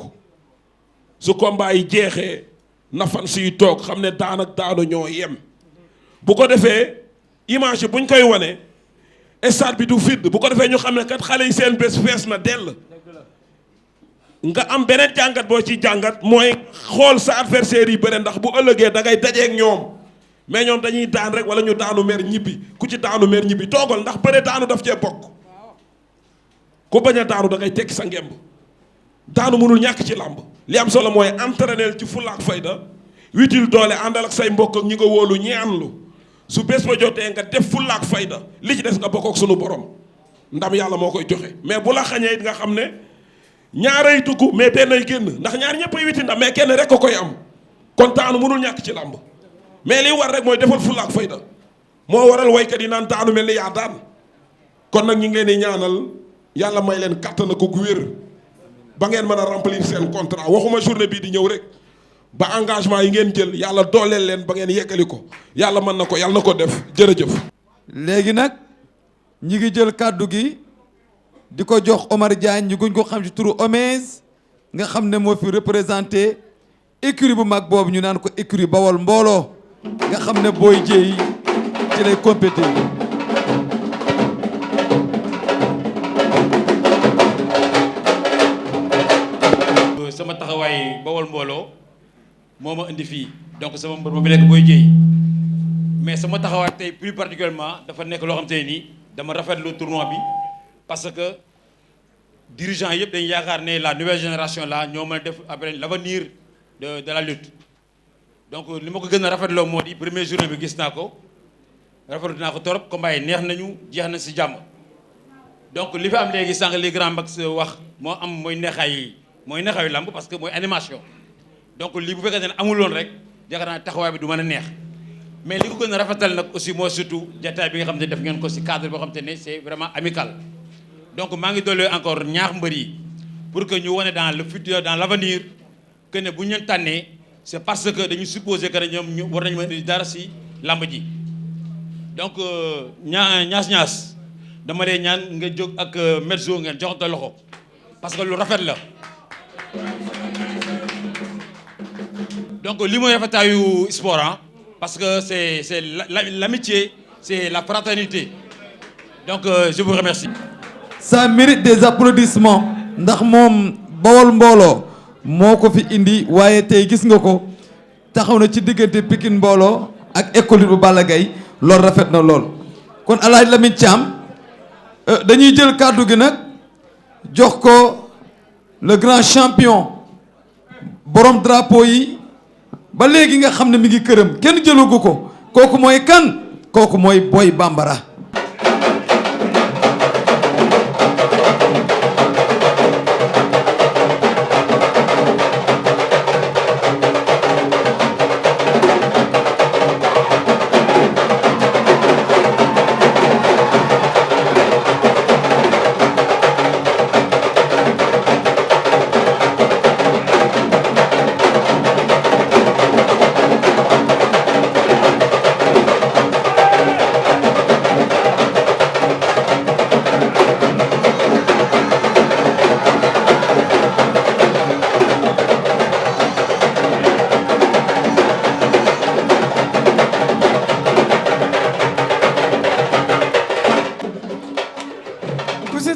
[SPEAKER 5] su combat yi jeexee nafan siy toog xam ne daan ak daanu ñoo yem bu ko defee image yi buñ koy wane stade bi du vide bu ko defee ñu xam ne kat xale yi seen bés fees na dell nga am beneen jàngat boo ci jàngat mooy xool sa adversaire yi bëre ndax bu ëllëgee da ngay dajeek ñoom mais ñoom dañuy daan rek wala ñu daanu mer ñibbi ku ci daanu mer ñibbi toogal ndax bëre daanu daf cee bokk ku bañ a daanu da ngay tekki sa ngemb daanu mënul ñàkk ci làmb li am solo mooy entraîner ci fulla ak fayda witil doole àndal ak say mbokk ak ñi nga wóolu ñaanlu su bés ba jotee nga def fulla ak fayda li ci des nga bokk ak sunu borom ndam yàlla moo koy joxe mais bu la xañee it nga xam ne ñaaray tukku mais benn ay génn ndax ñaar ñëpp ay witi ndam mais kenn rek ko koy am kon daanu mënul ñàkk ci làmb mais li war rek mooy defal fulla ak fayda moo waral waykat yi naan daanu mel ni yaa daan kon nag ñu ngi leen di ñaanal yàlla may leen kattan ko gu wér ba ngeen mën a remplir seen contrat waxuma journée bii di ñëw rek ba engagement yi ngeen jël yàlla dooleel leen ba ngeen yeggali ko yàlla mën na ko yàlla na ko def jërëjëf.
[SPEAKER 2] léegi nag ñi ngi jël kàddu gi di ko jox Omar Diagne ñu guñ ko xam ci turu Omez nga xam ne moo fi représenté écurie bu mag boobu ñu naan ko écurie Bawol mbooloo nga xam ne booy jéey ci lay compété.
[SPEAKER 11] sama taxawaay Bawol mbooloo moo ma indi fii donc sama mbër ba bi nekk booy jéey mais sama taxawaay tey plus particulièrement dafa nekk loo xam te nii dama rafetlu tournoi bi parce que dirigeants yëpp dañu yaakaar ne la nouvelle génération là ñoo mën a def après l'avenir de la lutte donc li ma ko gën a rafetloo moo di première journée bi gis naa ko rafetlu naa ko torop combat yi neex nañu jeex na si jàmm donc li fi am léegi sànq li grand Max wax moo am mooy neexaayu lamb parce que mooy animation donc lii bu fekkee ne amuloon rek yaakaar naa taxawaay bi du mën a neex mais li ko gën a rafetal nag aussi moo surtout jataay bi nga xam ne def ngeen ko ci cadre boo xam te ne c'est vraiment amical donc maa ngi dolli encore ñaax mbër yi pour que ñu wane dans le futur dans l'avenir que ne bu ñu leen tànnee c'est parce que dañu supposer que ne ñoom ñu war nañu mën a indi dara ci lamb ji donc ñaas dama lay ñaan nga jóg ak Medzo ngeen joxante loxo parce que lu rafet la donc li mooy rafetaayu sport parce que c'est l'amitié c'est la fraternité donc je vous remercie.
[SPEAKER 2] Ça mérite des applaudissements ndax moom Bawol mbooloo moo ko fi indi waaye tey gis nga ko taxaw na ci diggante Pikine mbooloo ak école bu Balla Gaye loolu rafet na lool kon El Hadj Lamine Thiam dañuy jël kàddu gi nag jox ko le grand champion borom drapeau yi ba léegi nga xam ne mi ngi këram kenn jëlagu ko kooku mooy kan kooku mooy Boy Bambara.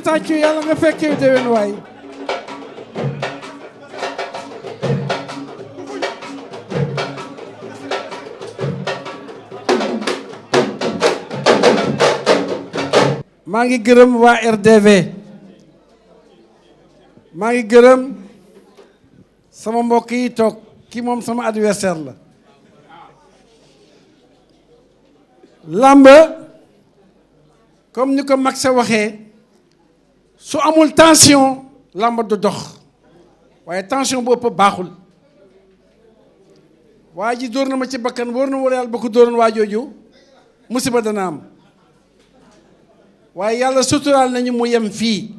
[SPEAKER 12] tàccu yàlla nga fekkee déwén waay. maa ngi gërëm waa RDV maa ngi gërëm sama mbokk yi toog ki moom sama adversaire la làmb comme ni ko Max waxee su amul tension làmb du dox waaye tension bu ëpp baaxul waa ji dóor na ma ci bakkan wóor na wala yàlla ba ko dóoroon waa jooju musiba dana am waaye yàlla suturaal nañu mu yem fii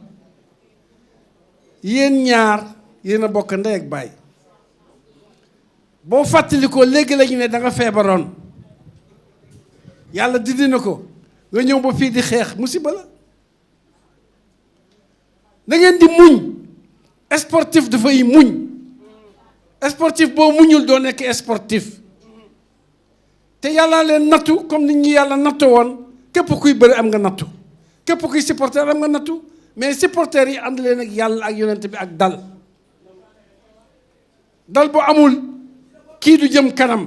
[SPEAKER 12] yéen ñaar yéen a bokk ndey ak baay boo fàttalikoo léegi lañu ne da nga feebaroon yàlla dindi na ko nga ñëw ba fii di xeex musiba la da ngeen di muñ sportif dafay muñ sportif boo muñul doo nekk sportif te yàlla leen nattu comme nit ñi yàlla nattu woon képp kuy bëri am nga nattu képp kuy supporter am nga nattu mais supporters yi ànd leen ak yàlla ak yonent bi ak dal dal bu amul kii du jëm kanam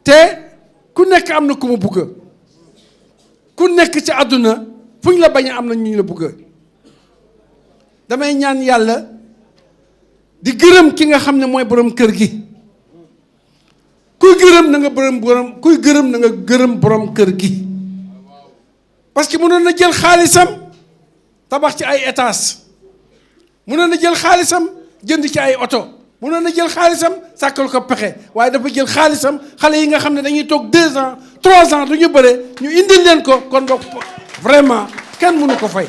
[SPEAKER 12] te ku nekk am na ku mu bugg ku nekk ci àdduna fu ñu la bañ a am na ñu la bugg damay ñaan yàlla di gërëm ki nga xam ne mooy borom kër gi kuy gërëm na nga gërëm borom kër gi parce que mënoon na jël xaalisam tabax ci ay étages mënoon na jël xaalisam jënd ci ay oto mënoon na jël xaalisam sàkkal ko pexe waaye dafa jël xaalisam xale yi nga xam ne dañuy toog 2 ans 3 ans du ñu bëre ñu indil leen ko kon donc vraiment kenn mënu ko fay.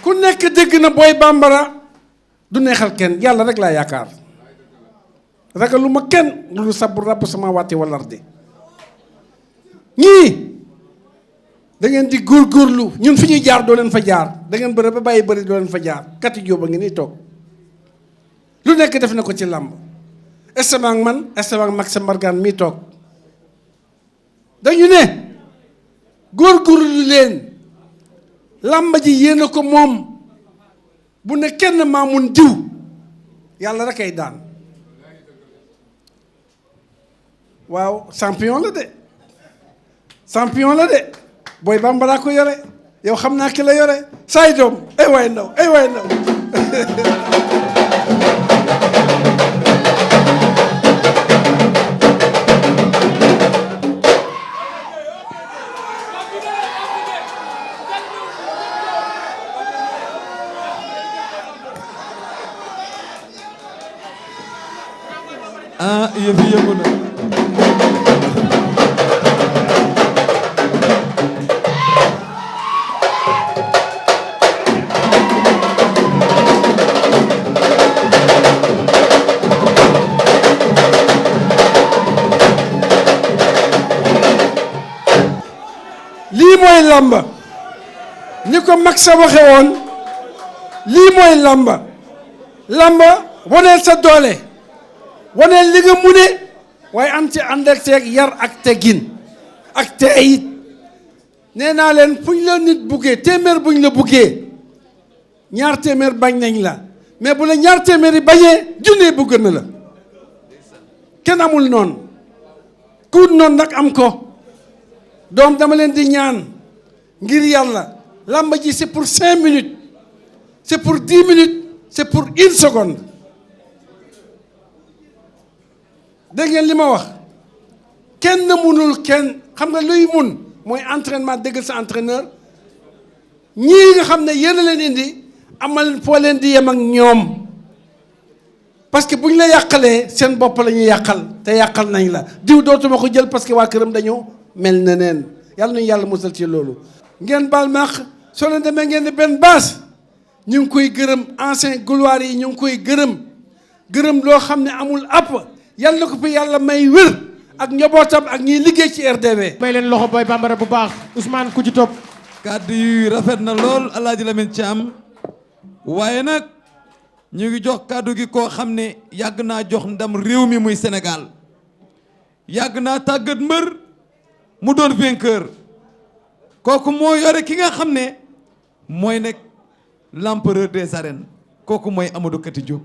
[SPEAKER 12] ku nekk dégg na Boy Bambara du neexal kenn yàlla rek laa yaakaar ragalu ma kenn lu sabbu rabb sama waati wal ardi ñii da ngeen di góorgóorlu ñun fi ñuy jaar doo leen fa jaar da ngeen bëri ba bàyyi bëri doo leen fa jaar kati jóoba ngi nii toog lu nekk def na ko ci làmb esteban man esteban Max Mbargane mii toog dañu ne góorgóorlu leen làmb ji yéen a ko moom bu ne kenn maa mun diw yàlla rek ay daan waaw champion la de champion la de Boy Bambara ko yore yow xam naa ki la yore saay doom ay waay ndaw ay waay ndaw
[SPEAKER 2] ah yëf yi yëngu na.
[SPEAKER 12] lii mooy làmba ni ko mag sa waxe woon lii mooy làmba làmba waneel sa doole waneel li nga mune waaye am ci ànd ak teeg yar ak teggin ak teeyit nee naa leen fu ñu la nit buggee téeméer bu ñu la buggee ñaar téeméer bañ nañ la mais bu la ñaar téeméer yi bañee junne bugg na la kenn amul noonu ku wut noonu nag am ko doom dama leen di ñaan ngir yàlla làmba ji c'est pour 5 minutes c'est pour 10 minutes c'est pour 1 seconde dégg ngeen li ma wax kenn munul kenn xam nga luy mun mooy entraînement déggal sa entraîneur ñii nga xam ne yéen a leen indi amal foo leen di yem ak ñoom parce que bu ñu la yàqalee seen bopp la ñuy yàqal te yàqal nañ la diw dootuma ko jël parce que waa këram dañoo mel na neen yàlla nañu yàlla musal ci loolu ngeen baal maax soo leen demee ngeen di benn baas ñu ngi koy gërëm ancien gloire yi ñu ngi koy gërëm loo xam ne amul app yàlla na ko fi yàlla may wér ak njabootam ak ñiy liggéey ci RDV.
[SPEAKER 1] may leen loxo Boy Bambara bu baax Ousmane ku ci topp.
[SPEAKER 2] kàddu yu rafet na lool El Hadj Lamine Thiam waaye nag ñu ngi jox kàddu gi koo xam ne yàgg naa jox ndam réew mi muy Sénégal yàgg naa tàggat mbër mu doon vainqueur kooku moo yore ki nga xam ne mooy nekk l'empereur des arènes kooku mooy Amadou Kati Diop.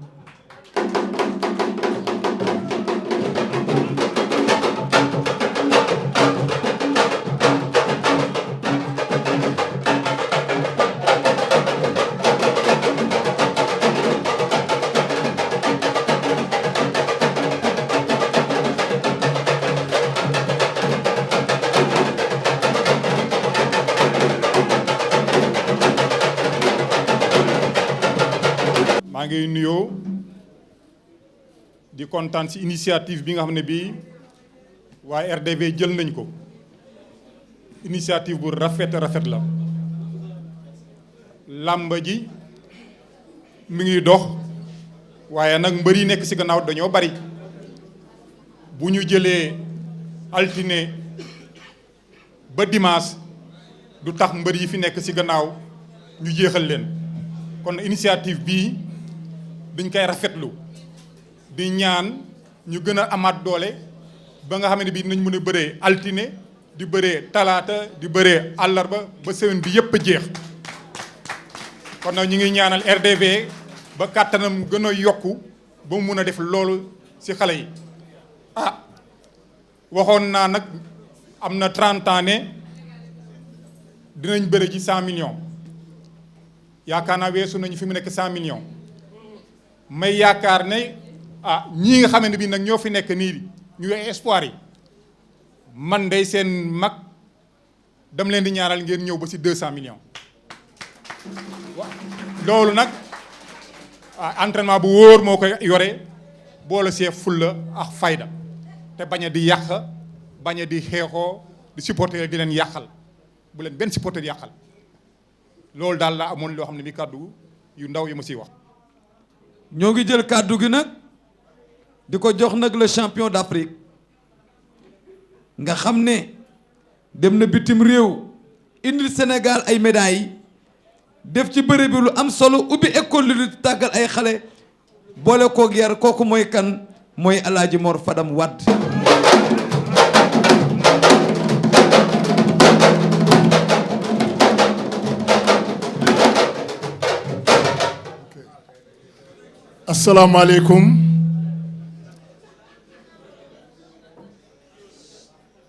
[SPEAKER 13] maa ngi nuyoo di kontaan ci initiative bi nga xam ne bii waaye RDV jël nañ ko initiative bu rafet la làmba ji mi ngi dox waaye nag mbër yi nekk ci gannaaw dañoo bari bu ñu jëlee altine ba dimanche du tax mbër yi fi nekk ci gannaaw ñu jeexal leen kon initiative bii dañ koy rafetlu di ñaan ñu gën a amaat doole ba nga xam ne bii nañ mën a bëree altine di bëree talaata di bëree àllarba ba semaine bi yépp a jeex kon nag ñu ngi ñaanal RDV ba kàttanam gën a yokku ba mu mun a def loolu ci xale yi waxoon naa nag am na 30 ans ne dinañ bëre ci 100 millions yaakaar naa weesu nañu fi mu nekk 100 millions may yaakaar ne ñii nga xam ne bii nag ñoo fi nekk nii ñu espoir yi man day seen mag dam leen di ñaaral ngeen ñëw ba ci 200 millions loolu nag entraînement bu wóor moo koy yore boole see fulla ak fayda te bañ a di yàq bañ a di xeexoo di supporter di leen yàqal bu leen benn supporter yàqal loolu daal la amoon loo xam ne bi kàddu yu ndaw yi ma siy wax.
[SPEAKER 2] ñoo ngi jël kàddu gi nag di ko jox nag le champion d'Afrique nga xam ne dem na bitim réew indil Sénégal ay médailles def ci bëre bi lu am solo ubbi école lu tàggal ay xale boole koog yar kooku mooy kan mooy El Hadj Mor Fadam Wade.
[SPEAKER 14] asalaamaaleykum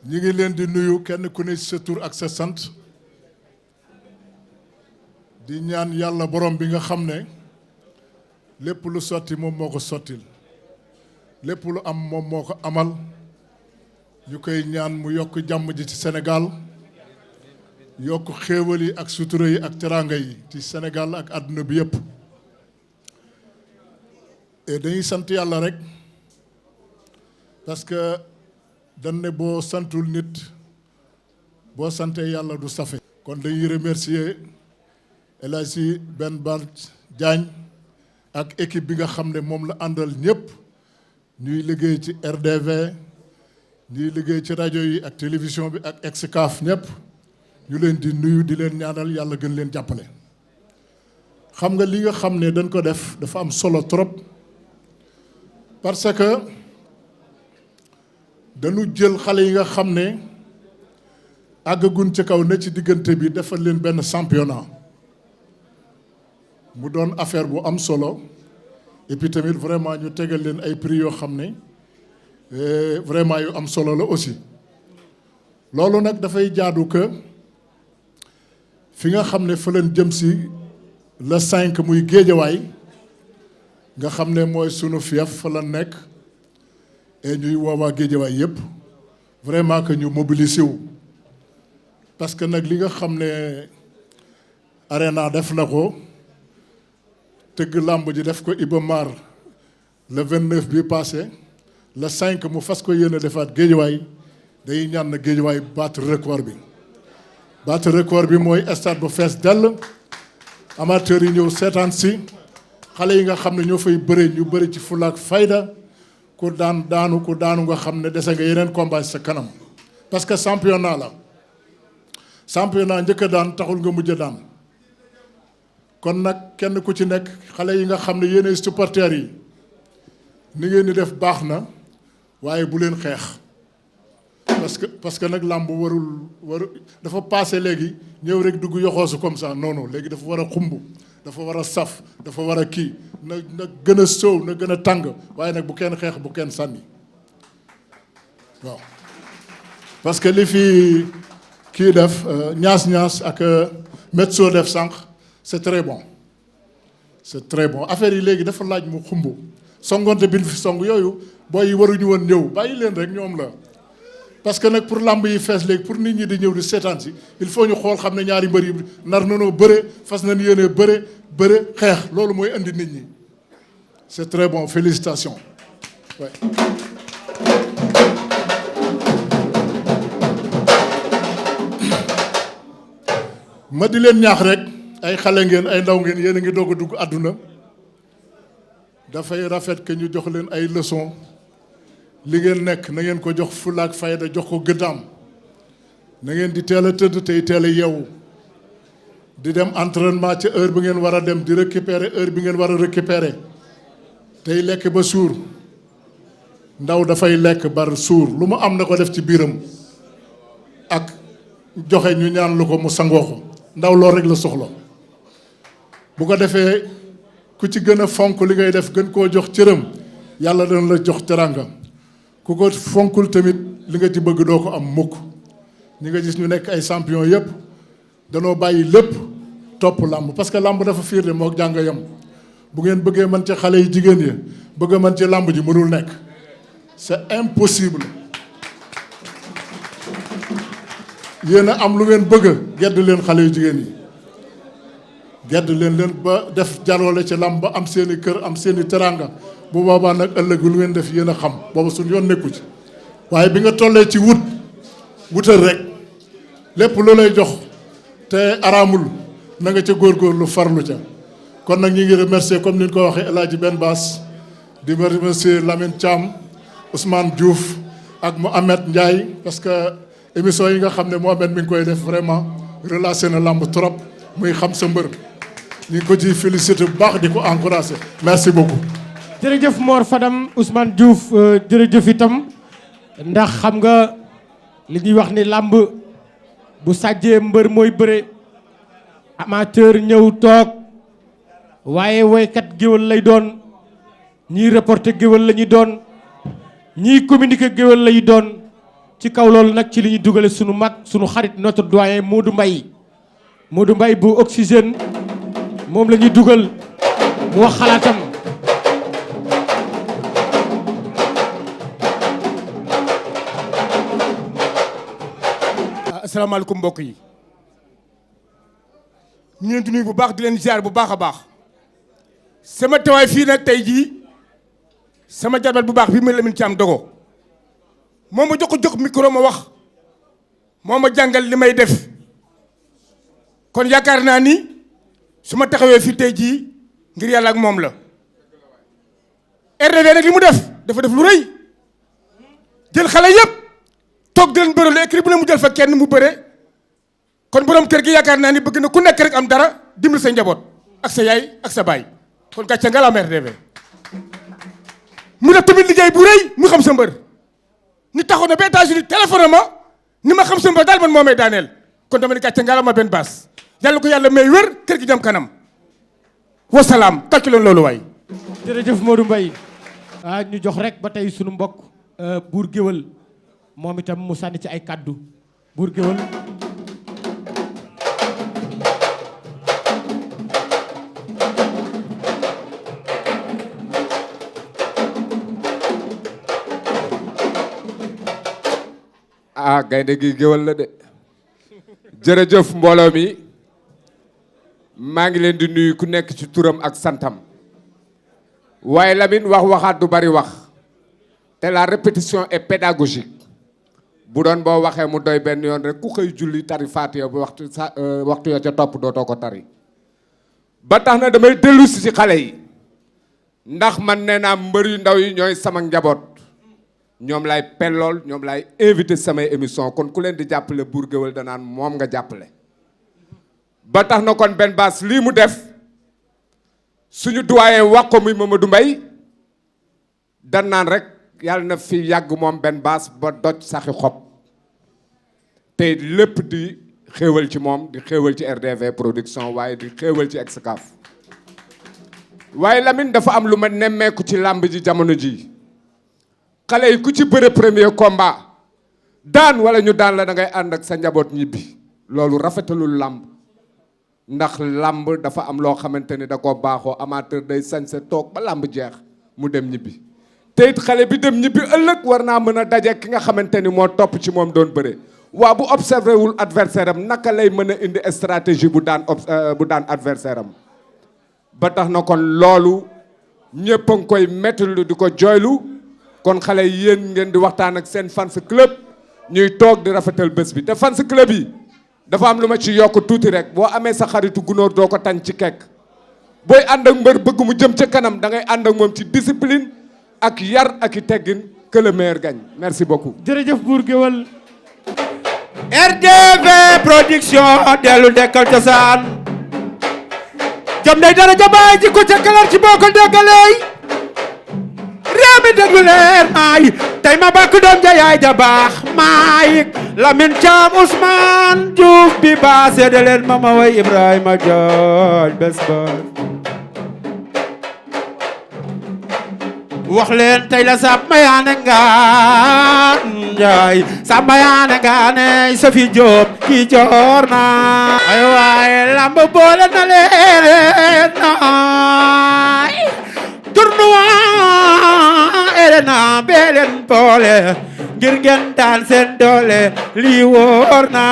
[SPEAKER 14] ñu ngi leen di nuyu kenn ku ne sa tur ak sa sant di ñaan yàlla borom bi nga xam ne lépp lu sotti moom moo ko sottil lépp lu am moom moo ko amal ñu koy ñaan mu yokk jàmm ji ci Sénégal yokk xéewal yi ak sutura yi ak teraanga yi ci Sénégal ak àdduna bi yépp dañuy sant yàlla rek parce que dañ ne boo santul nit boo santee yàlla du safe kon dañuy remercier El Hadji Ben Bart Diagne ak équipe bi nga xam ne moom la àndal ñëpp ñuy liggéey ci RDV ñuy liggéey ci rajo yi ak télévision bi ak Excaf ñëpp ñu leen di nuyu di leen ñaanal yàlla gën leen jàppale. xam nga li nga xam ne dañ ko def dafa am solo trop parce que dañu jël xale yi nga xam ne àggagun ci kaw ne ci diggante bi defal leen benn championnat mu doon affaire bu am solo et puis tamit vraiment ñu tegal leen ay prix yoo xam ne vraiment yu am solo la aussi loolu nag dafay jaadu que fi nga xam ne fa leen jëm si le 5 muy géejawaay nga xam ne mooy sunu fief fa la nekk et ñuy woowaa géejawaay yëpp vraiment que ñu mobiliser wu parce que nag li nga xam ne Arena def na ko tëgg làmb ji def ko Iba Mar le 29 bi passé le 5 mu fas ko yéene defaat géejawaay day ñaan na géejawaay battre record bi battre record bi mooy stade bu fees dell amateurs yi ñëw seetaan si xale yi nga xam ne ñoo fay bëre ñu bëri ci fulaak fayda ku daanu nga xam ne dese nga yeneen combat sa kanam parce que championnat la championnat njëkk a daan taxul nga mujj a daan kon nag kenn ku ci nekk xale yi nga xam ne yéenay supporters yi ni ngeen di def baax na waaye bu leen xeex parce que nag làmb warul dafa passé léegi ñëw rek dugg yoxoosu comme ça non non léegi dafa war a xumb dafa war a saf dafa war a kii na gën a soow na gën a tàng waaye nag bu kenn xeex bu kenn sànni waaw parce que li fi kii def ñaas ak Metso def sànq c'est très bon affaire yi léegi dafa laaj mu xumb songonte bi fi song yooyu booy yi waruñu woon ñëw bàyyi leen rek ñoom la parce que nag pour làmb yi fees léegi pour nit ñi di ñëw di seetaan si il faut ñu xool xam ne ñaari mbër yi nar nanoo bëre fas nañ yéene bëre xeex loolu mooy indi nit ñi c'est très bon félicitations ouais. ma di leen ñaax rek ay xale ngeen ay ndaw ngeen yéen a ngi doog a dugg àdduna dafay rafet que ñu jox leen ay leçons li ngeen nekk na ngeen ko jox fulaak fayda jox ko gëddaam na ngeen di teel a tëdd tey teel a yeewu di dem entraînement ca heure bi ngeen war a dem di récupérer heure bi ngeen war a récupérer tey lekk ba suur ndaw dafay lekk bar suur lu mu am na ko def ci biiram ak joxe ñu ñaan lu ko mu sangoo ko ndaw loolu rek la soxla bu ko defee ku ci gën a fonk li ngay def gën koo jox cëram yàlla dana la jox teranga ku ko fonkul tamit li nga ci bëgg doo ko am mukk ñi nga gis ñu nekk ay champion yëpp danoo bàyyi lépp topp làmb parce que làmb dafa fiir de moo jàng yam bu ngeen bëggee mën ci xale yi jigéen yi bëgg a mën ci làmb ji mënul nekk c'est impossible yéen a am lu ngeen bëgg gedd leen xale yu jigéen yi gedd leen ba def jaloole ci làmb ba am seeni kër am seeni teranga bu boobaa nag ëllëg lu ngeen def yéen a xam booba suñu yoon nekku ci waaye bi nga tollee ci wutal rek lépp lu lay jox te araamul na nga ca góorgóorlu farlu ca kon nag ñi ngi remercier comme ni ñu ko waxee El Hadji Ben Bass di remercier Lamine Thiam Ousmane Diouf ak Mohamed Ndiaye parce que émission yi nga xam ne Mohamed mi ngi koy def vraiment relâché na lamb trop muy xam sa mbër ñu ngi ko ci félicité bu baax di ko encouragé merci beaucoup.
[SPEAKER 1] jërëjëf Mor Fadam Ousmane Diouf jërëjëf itam ndax xam nga li ñuy wax ni làmb bu sàjjee mbër mooy bëre amateur ñëw toog waaye woykat géwël lay doon ñii reporter géwël la ñuy doon ñii communiquer géwël lay doon ci kaw loolu nag ci li ñuy dugale sunu mag sunu xarit notre doyen Modou Mbaye bu Oxygène moom la ñuy dugal mu wax xalaatam.
[SPEAKER 15] asalaamaaleykum mbokk yi ñu leen di nuyu bu baax di leen ziar bu baax a baax sama teewaay fii nag tey jii sama jarbat bu baax bi mu Lamine Thiam dogo moo ma jox micro ma wax moo ma jàngal li may def kon yaakaar naa ni su ma taxawee fii tey jii ngir yàlla ak moom la RDV nag li mu dafa def lu rëy jël xale yëpp toog di leen bëre écrit bu ne mu jël fa kenn mu bëre kon borom kër gi yaakaar naa ni bëgg na ku nekk rek am dara dimbali sa njaboot ak sa yaay ak sa baay kon gàcce nga la am RDV mu def tamit liggéey bu rëy mu xam sa mbër ni taxaw na ba États-Unis téléphone ma ni ma xam sa mbër daal man moo may daaneel kon dama ni gàcce nga la ma benn baas yàlla ko yàlla may wér kër gi jëm kanam wasalaam tàccu leen loolu waay.
[SPEAKER 1] jërëjëf Modou Mbaye ñu jox rek ba tey sunu mbokk buur géwël moom itam mu sànni ci ay kàddu buur géwël.
[SPEAKER 16] gaynde gi géwël la de jërëjëf mbooloo mi maa ngi leen di nuyu ku nekk ci turam ak santam waaye Lamine waxaat du bari wax te la répétition est pédagogique bu doon boo waxee mu doy benn yoon rek ku xëy julli tari Faatiha bu waxtu ya ca topp dootoo ko tari ba tax na damay dellu si ci xale yi ndax man nee naa mbër yu ndaw yi ñooy sama njaboot ñoom lay pellool ñoom lay invité samay émission kon ku leen di jàppale buur géwël danaan moom nga jàppale ba tax na kon benn baas lii mu def suñu doyen wax ko muy Mamadou Mbaye dan naan rek yàlla na fi yàgg moom benn baas ba doj saxi xob te lépp di xéewal ci moom di xéewal ci RDV production waaye di xéewal ci Excaf waaye Lamine dafa am lu ma nemmeeku ci làmb ji jamono ji xale yi ku ci bëre premier combat daan wala ñu daan la da ngay ànd ak sa njaboot ñibbi loolu rafetalul làmb ndax làmb dafa am loo xamante ni da koo baaxoo amateur day sañse toog ba làmb jeex mu dem ñibbi te it xale bi dem ñibbi ëllëg war naa mën a daje ki nga xamante ni moo topp ci moom doon bëre waa bu observé wul adversaire am naka lay mën a indi stratégie bu daan adversaire am ba tax na kon loolu ñëpp a ngi koy méttilu di ko jooylu kon xale yi yéen ngeen di waxtaan ak seen fans club ñuy toog di rafetal bés bi te fans club yi dafa am lu ma ci yokk tuuti rek boo amee sa xaritu gunóor doo ko tañ ci kekk booy ànd ak mbër bëgg mu jëm ca kanam da ngay ànd ak moom ci discipline ak yar ak i teggin que le meilleur gagne merci beaucoup.
[SPEAKER 1] jërëjëf buur géwël.
[SPEAKER 4] RDV production dellu dekkal cosaan jom day dara jabaay ji ko ca kalar ci boo ko déggalee réew mi déglu leen maay tey ma bakk doom ja yaay ja baax maay Lamine Thiam Ousmane Diouf bi baa seede leen mama way Ibrahima Diagne bés ba wax leen tey la sàmba yaane ngaan njaay sàmba yaane ngaane Sophie Diop ki joor na ay waaye lamb boole na leen naay tournoi Elena beelen boole ngir ngeen daan seen doole lii wóor na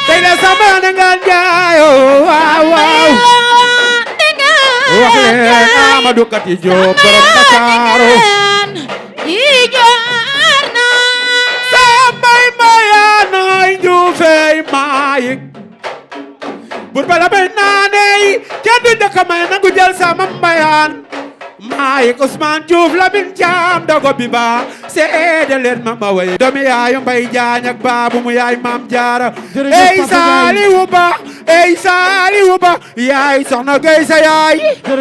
[SPEAKER 4] tey la sàmba yaane ngaan njaay waaw waaw wax leen Amadou Kati Diop borom Dakaro yi joor na sambay mayaanoy njuufey maayik bur bala bay naaney kenn du dëkk may nangu jël sama mbayaan maayik Ousmane Diouf Lamine Thiam dogo bi ba seede leen ma way doomi yaayu Mbay Jaañ ak baabu mu yaay Maam Jaara ey Saaliwu Ba ey Saaliwu Ba yaay soxna Gay sa yaay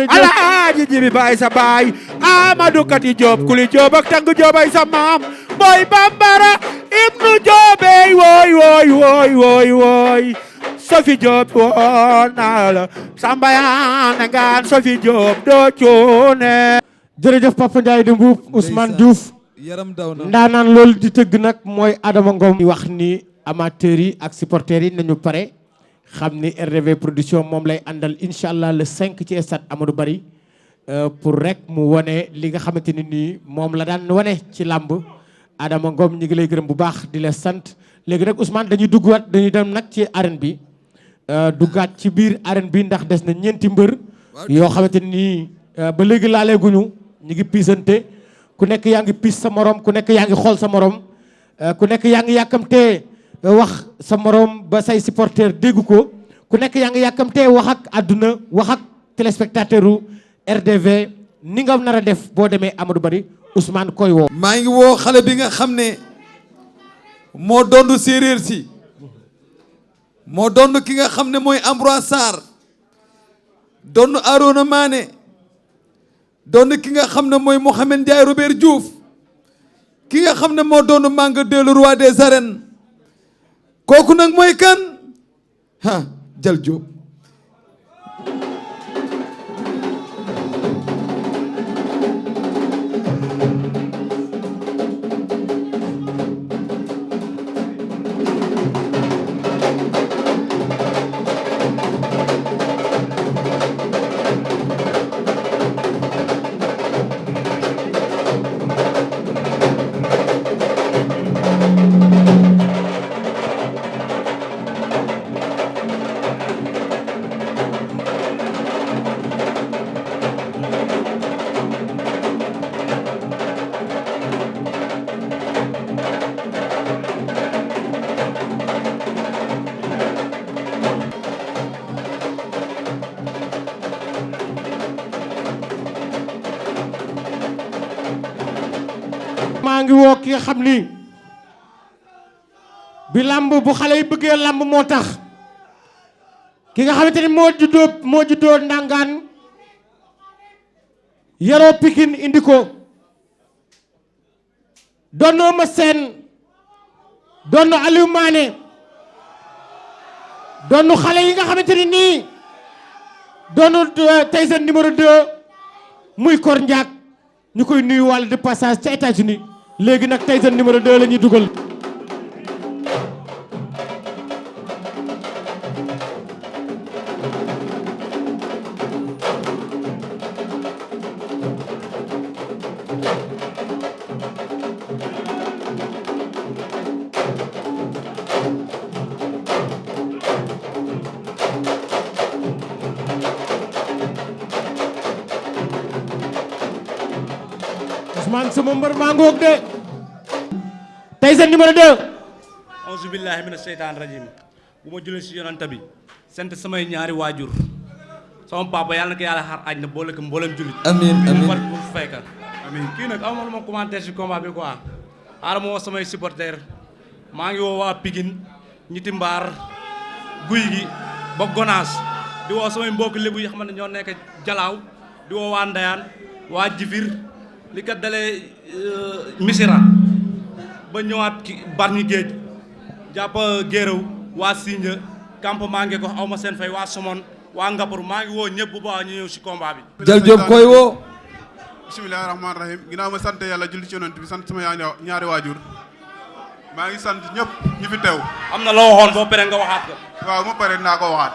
[SPEAKER 4] Alaaji Jibi Baay sa baay Amadou Kati Diop kuli Diop ak Tangu Diop ay sa maam Boy Bambara ibnu Diop ey woy woy woy woy woy Sophie Diop woon naa la Samba yaane ngaan Sophie Diop doo cuune
[SPEAKER 1] jërëjëf Papa Ndiaye de Mbuub Ousmane Diouf
[SPEAKER 2] yaram daw na
[SPEAKER 1] ndaanaan loolu di tëgg nag mooy Adama Ngom wax ni amateurs yi ak supporters yi nañu pare xam ni RDV production moom lay àndal incha allah le 5 ci stade Amadou Barry pour rek mu wane li nga xamante ni nii moom la daan wane ci làmb Adama Ngom ñi ngi lay gërëm bu baax di la sant léegi nag Ousmane dañuy dem nag ci arène bi duggaat ci biir arène bi ndax des na ñeenti mbër yoo xamante ni ba léegi laaleeguñu ñu ngi piisante ku nekk yaa ngi pis sa morom ku nekk yaa ngi xool sa morom ku nekk yaa ngi yàkkamtee wax sa morom ba say supporter dégg ko ku nekk yaa ngi yàkkamtee wax ak àdduna wax ak téléspectateur u RDV ni nga nar a def boo demee Amadou Bari Ousmane koy woo.
[SPEAKER 2] maa ngi woo xale bi nga xam ne moo doon séeréer si moo doon ki nga xam ne mooy Ambroise Sarr doon Arona Mané doon ki nga xam ne mooy Mohamed Ndiaye Robert Diouf ki nga xam ne moo doon Manga 2 le roi des arènes kooku nag mooy kan ha Jal Diop.
[SPEAKER 1] maa ngi woo ki nga xam ni bi làmb bu xale yi bëggee làmb moo tax ki nga xamante ni moo juddoo Ndangaan yaroo Pikine indi ko doon Eumeu Sène doon Aliou Mané doon xale yi nga xamante ni nii doon Tyson numéro 2 muy Kor Ndiak ñu koy nuyu wàll de passage ca États-Unis léegi nag Tyson numéro 2 la ñuy dugal. Ousmane sama mbër maa ngoog de Tyson numéro 2.
[SPEAKER 17] auzu billahi mina seytaan rajim bu ma jullee si yonanta bi sant samay ñaari waajur sama papa yàlla na ko yàlla xar aj na boole ko mboolem jullit.
[SPEAKER 2] amiin amiin
[SPEAKER 17] war bu fekka amiin kii nag aw ma lu ma commentaire si combat bi quoi xaaral ma woo samay supporter maa ngi woo waa Pikine ñiti mbaar guy gi ba Gonaas di woo samay mbokk lébu yi xam ne ñoo nekk Jalaaw di woo waa Ndayaan waa Jifir li kat dalee Misira ba ñëwaat Bargny Géej jàpp Géeraw waa Sinja campement nge ko aw ma seen fay waa Somone waa Ngapur maa ngi woo ñëpp bu baax ñu ñëw si combat bi.
[SPEAKER 2] Jal Diop koy woo.
[SPEAKER 18] bismillahi rahmaani rahim ginnaaw ma sant yàlla julli ci yonent bi sant sama ñaari waajur maa ngi sant ñëpp ñu fi teew.
[SPEAKER 17] am na loo waxoon boo pare nga waxaat ko.
[SPEAKER 18] waaw ma pare naa ko waxaat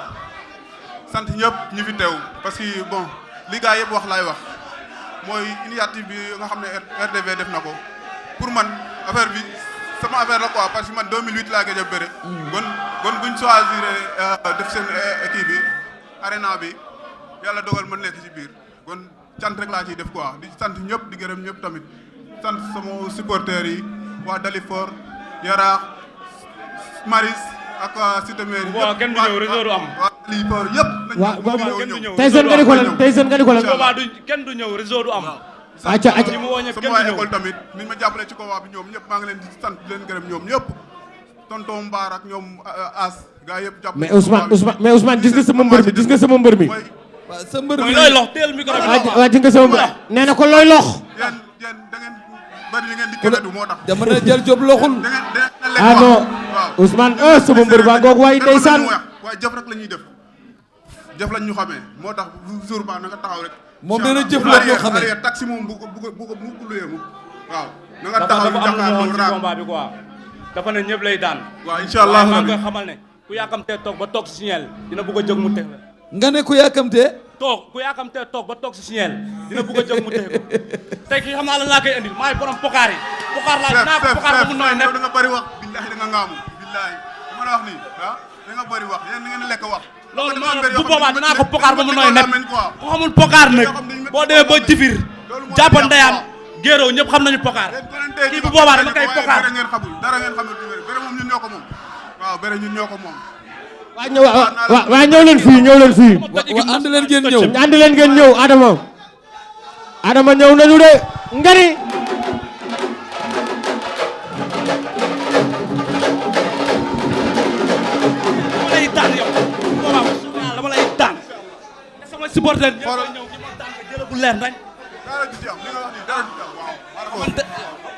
[SPEAKER 18] sant ñëpp ñu fi teew parce que bon li gaa yëpp wax laay wax mooy initiative bi nga xam ne RDV def na ko pour man affaire bi sama affaire la quoi parce que man 2008 laa gëj a bëre. kon buñ choisir def seen équipe bi arena bi yàlla dogal ma nekk ci biir kon cant rek laa ciy def quoi di sant ñëpp di gërëm ñëpp tamit sant sama supporters yi waa Dalifort Yaraax Maris ak Cité Mairie.
[SPEAKER 17] waaw kenn du ñëw réseau du am.
[SPEAKER 18] waa Dalifort yëpp.
[SPEAKER 1] Tyson nga ni ko lan Tyson nga ni ko lan.
[SPEAKER 17] kenn du ñëw réseau du am.
[SPEAKER 1] acca acca
[SPEAKER 17] ñi mu woo ñëpp kenn
[SPEAKER 18] sama
[SPEAKER 17] du ñëw
[SPEAKER 18] école tamit ni ma jàppale ci combat bi ñoom ñëpp maa ngi leen di sant di leen gërëm ñoom ñëpp tonton Mbaar ak ñoom As gaa yëpp jàppale.
[SPEAKER 1] mais Ousmane gis nga sama mbër mi gis nga sama mbër mi.
[SPEAKER 2] waaw sa mbër mi
[SPEAKER 17] looy lox teel micro bi.
[SPEAKER 1] waa gis nga sama mbër nee na ko looy lox.
[SPEAKER 18] yéen da ngeen bari li ngeen di keneen du moo tax.
[SPEAKER 2] dama ne Jal Diop loxul.
[SPEAKER 1] ah non Ousmane sama mbër baa ngoog waaye ndeysaan.
[SPEAKER 18] waaye jëf rek la ñuy def jëf lañ ñu xamee moo tax jour ba na nga taxaw rek.
[SPEAKER 2] moom nee na jëf la ñu xamee
[SPEAKER 18] arrière taxi moom bu ko luyee mu waaw. na nga taxaw ñu jàkkaarloo
[SPEAKER 17] ci combat bi quoi dafa ne ñëpp lay daan.
[SPEAKER 18] waaw incha allah
[SPEAKER 17] maa ngi koy xamal ne ku yaakamtee toog ba toog si signal dina bëgg a jóg mu teg la.
[SPEAKER 2] nga ne ku yaakamtee.
[SPEAKER 17] ku yaakamtee toog ba toog si signal dina bëgg a jóg mu teg ko tey kii xam naa lan laa koy andil maay borom pokaar yi. pokaar laa dinaa ko pokaar ba mu nooy nekk
[SPEAKER 18] da nga bëri wax billahi da nga ngaamu billahi dama la wax nii da nga bëri wax yéen da ngeen lekk wax.
[SPEAKER 17] loolu bu boobaa dinaa ko pokaar ba mu nooy nekk ku xamul pokaar nag boo demee ba jifir jàpp ndeyaan géeroo ñëpp xam nañu pokaar kii bu boobaa dama koy pokaar
[SPEAKER 18] bere ngeen xamul dara ngeen xamul ci bere moom ñun ñoo ko moom waaw bere ñun ñoo ko moom
[SPEAKER 1] waa ñëw leen fii ñëw leen fii
[SPEAKER 2] ànd leen ngeen ñëw
[SPEAKER 1] ànd leen ngeen ñëw Adama ñëw nañu de ngari
[SPEAKER 17] lay daan yow boobaa dama lay daan sama supporter ñëw ci ma daan jël bu leer nañ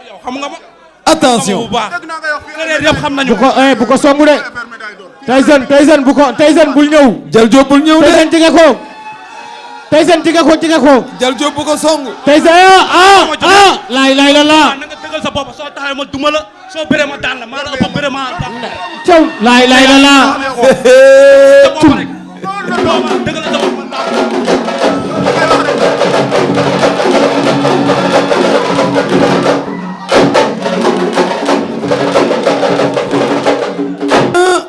[SPEAKER 17] yow xam nga ma
[SPEAKER 2] attention
[SPEAKER 17] bu baax yëpp xam nañu
[SPEAKER 1] bu ko songu de Tyson bul ñëw
[SPEAKER 2] Jal Diop bul ñëw de
[SPEAKER 1] Tyson jige ko
[SPEAKER 2] Jal Diop bu ko songu
[SPEAKER 1] Tyson laay la
[SPEAKER 17] na nga dëggal sa bopp soo taxawee ma duma la soo bëree ma daan la maa la ëpp bëree ma daan la
[SPEAKER 1] caw laay la
[SPEAKER 17] dëggal sa bopp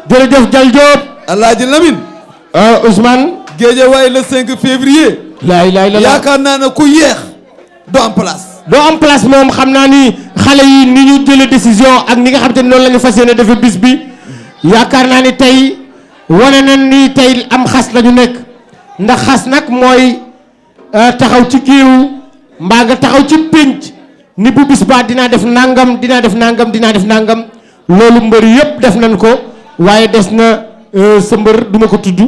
[SPEAKER 1] jërëjëf Jal Diop
[SPEAKER 2] Alaaji Lamine
[SPEAKER 1] Ousmane
[SPEAKER 2] Guédiawaye le 5 février
[SPEAKER 1] laay la
[SPEAKER 2] yaakaar naa ne ku yeex doo am place
[SPEAKER 1] moom xam naa ni xale yi ni ñu jëlee décision ak ni nga xam te noonu la ñu fas yéene defe bis bi yaakaar naa ni tey wane na ni tey am xas la ñu nekk ndax xas nag mooy taxaw ci géew mbaa nga taxaw ci pénc ni bu bis ba dinaa def nangam loolu mbër yëpp def nañ ko waaye des na sa mbër duma ko tudd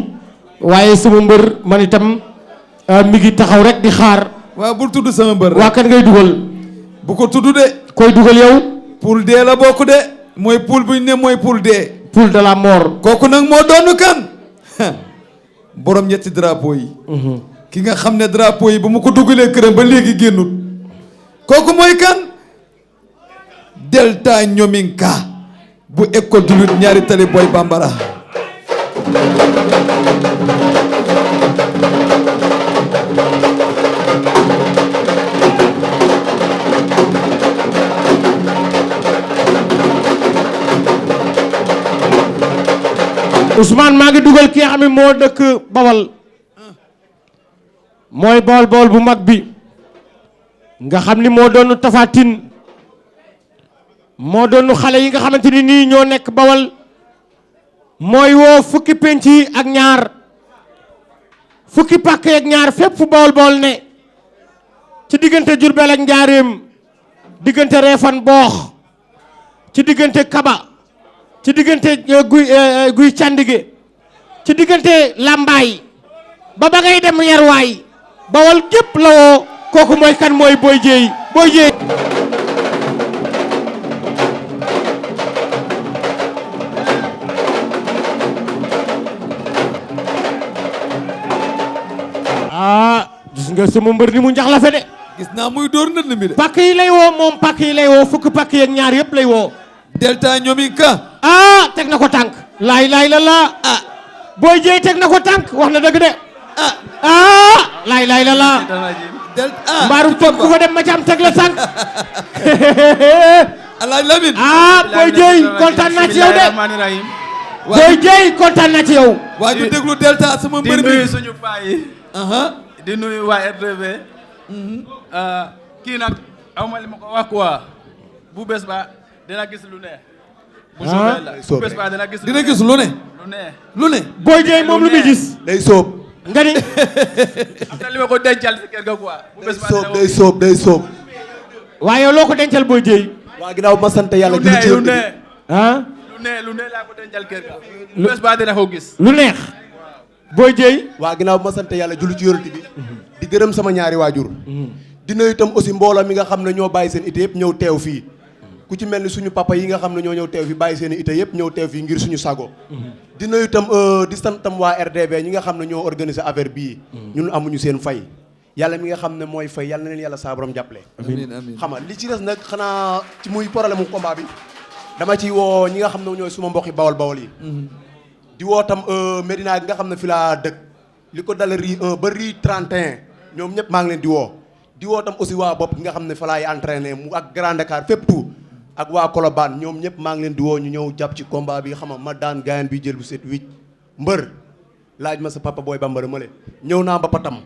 [SPEAKER 1] waaye sama mbër man itam mi ngi taxaw rek di xaar.
[SPEAKER 2] waaw bul tudd sama mbër
[SPEAKER 1] waa kan ngay dugal.
[SPEAKER 2] bu ko tudd de.
[SPEAKER 1] koy dugal yow.
[SPEAKER 2] poule D la bokk de. mooy poule bu ñu ne mooy poule D.
[SPEAKER 1] poule de la mort.
[SPEAKER 2] kooku nag moo doonu kan. borom ñetti drapeau yi. ki nga xam ne drapeau yi ba mu ko dugalee këram ba léegi génnut. kooku mooy kan. Delta Ñominka. bu école du lutte ñaari tali boy bambara.
[SPEAKER 1] Ousmane maa ngi dugal ki nga xam ne moo dëkk Bawal mooy Bawal bu mag bi nga xam ni moo doon Tapha Tine moo doon xale yi nga xamante ni nii ñoo nekk Bawal mooy woo fukki penc yi ak ñaar fukki pàkk ak ñaar fépp fu Bawal ne ci diggante Jurbel ak Njaaréem diggante Reefan Boox ci diggante Kaba ci diggante guy càndige ci diggante Lambaay ba ngay dem Yerwaay Bawal gépp la woo kooku mooy kan mooy Boy Dieye gis nga sama mbër ni mu njaxlafe de
[SPEAKER 2] gis naa muy dóor ndënd mi de
[SPEAKER 1] pàkk yi lay woo moom pàkk yi lay woo fukki pàkk yi ak ñaar yëpp lay woo
[SPEAKER 2] Delta Ñominka
[SPEAKER 1] teg na ko tànk laay la Boy Dieye teg na ko tànk wax na dëgg de laay la mbaaru toog ku fa dem ma ci am teg la tànk
[SPEAKER 2] Alaaji Lamine
[SPEAKER 1] Boy Dieye kontaan naa ci yow de Boy Dieye kontaan naa ci yow
[SPEAKER 2] waa ñu déglu Delta sama mbër
[SPEAKER 8] di
[SPEAKER 2] mi
[SPEAKER 8] nuyu suñu paa yi di nuyu waa RTV kii nag awma li ma ko wax quoi bu bés ba dina gis lu ne bu soobee la bu bés ba dina gis
[SPEAKER 2] lu ne lu ne
[SPEAKER 1] Boy Dieye moom lu muy gis
[SPEAKER 2] day sóob
[SPEAKER 1] nga ni
[SPEAKER 8] am na li ma ko dencal si kër ga quoi bu bés ba
[SPEAKER 2] day sóob
[SPEAKER 1] waaye loo ko dencal Boy Dieye
[SPEAKER 9] waa ginnaaw ma sant yàlla
[SPEAKER 8] lu ne
[SPEAKER 9] lu
[SPEAKER 8] ne laa ko dencal kër ga bu bés ba dina ko gis
[SPEAKER 1] lu neex Boy Dieye
[SPEAKER 9] waa ginnaaw ma sant yàlla julli ci yonent bi di gërëm sama ñaari waajur di nuyu itam aussi mbooloo mi nga xam ne ñoo bàyyi seen ité yëpp ñëw teew fii ku ci mel ni suñu papa yi nga xam ne ñoo ñëw teew fii bàyyi seen ité yëpp ñëw teew fii ngir suñu sago di nuyu itam di sant tam waa RDV ñi nga xam ne ñoo organiser affaire bii ñun amuñu seen fay yàlla mi nga xam ne mooy fay yàlla na leen yàlla saa borom jàppale
[SPEAKER 2] amiin
[SPEAKER 9] xam nga li ci des nag xanaa ci muy problème mu combat bi dama ciy woo ñi nga xam ne ñooy suma mbokki bawal yi di woo tam Medina gi nga xam ne fi laa dëkk li ko dala rii 1 ba rii 31 ñoom ñëpp maa ngi leen di woo tam aussi waa bopp gi nga xam ne fa laay entraîné mu ak Grand Dakar fépp tout ak waa Colobane ñoom ñëpp maa ngi leen di woo ñu ñëw jàpp ci combat bi xam nga ma daan gaayan bi jël bu set wicc mbër laaj ma sa papa booy bambara ma le ñëw naa ba patam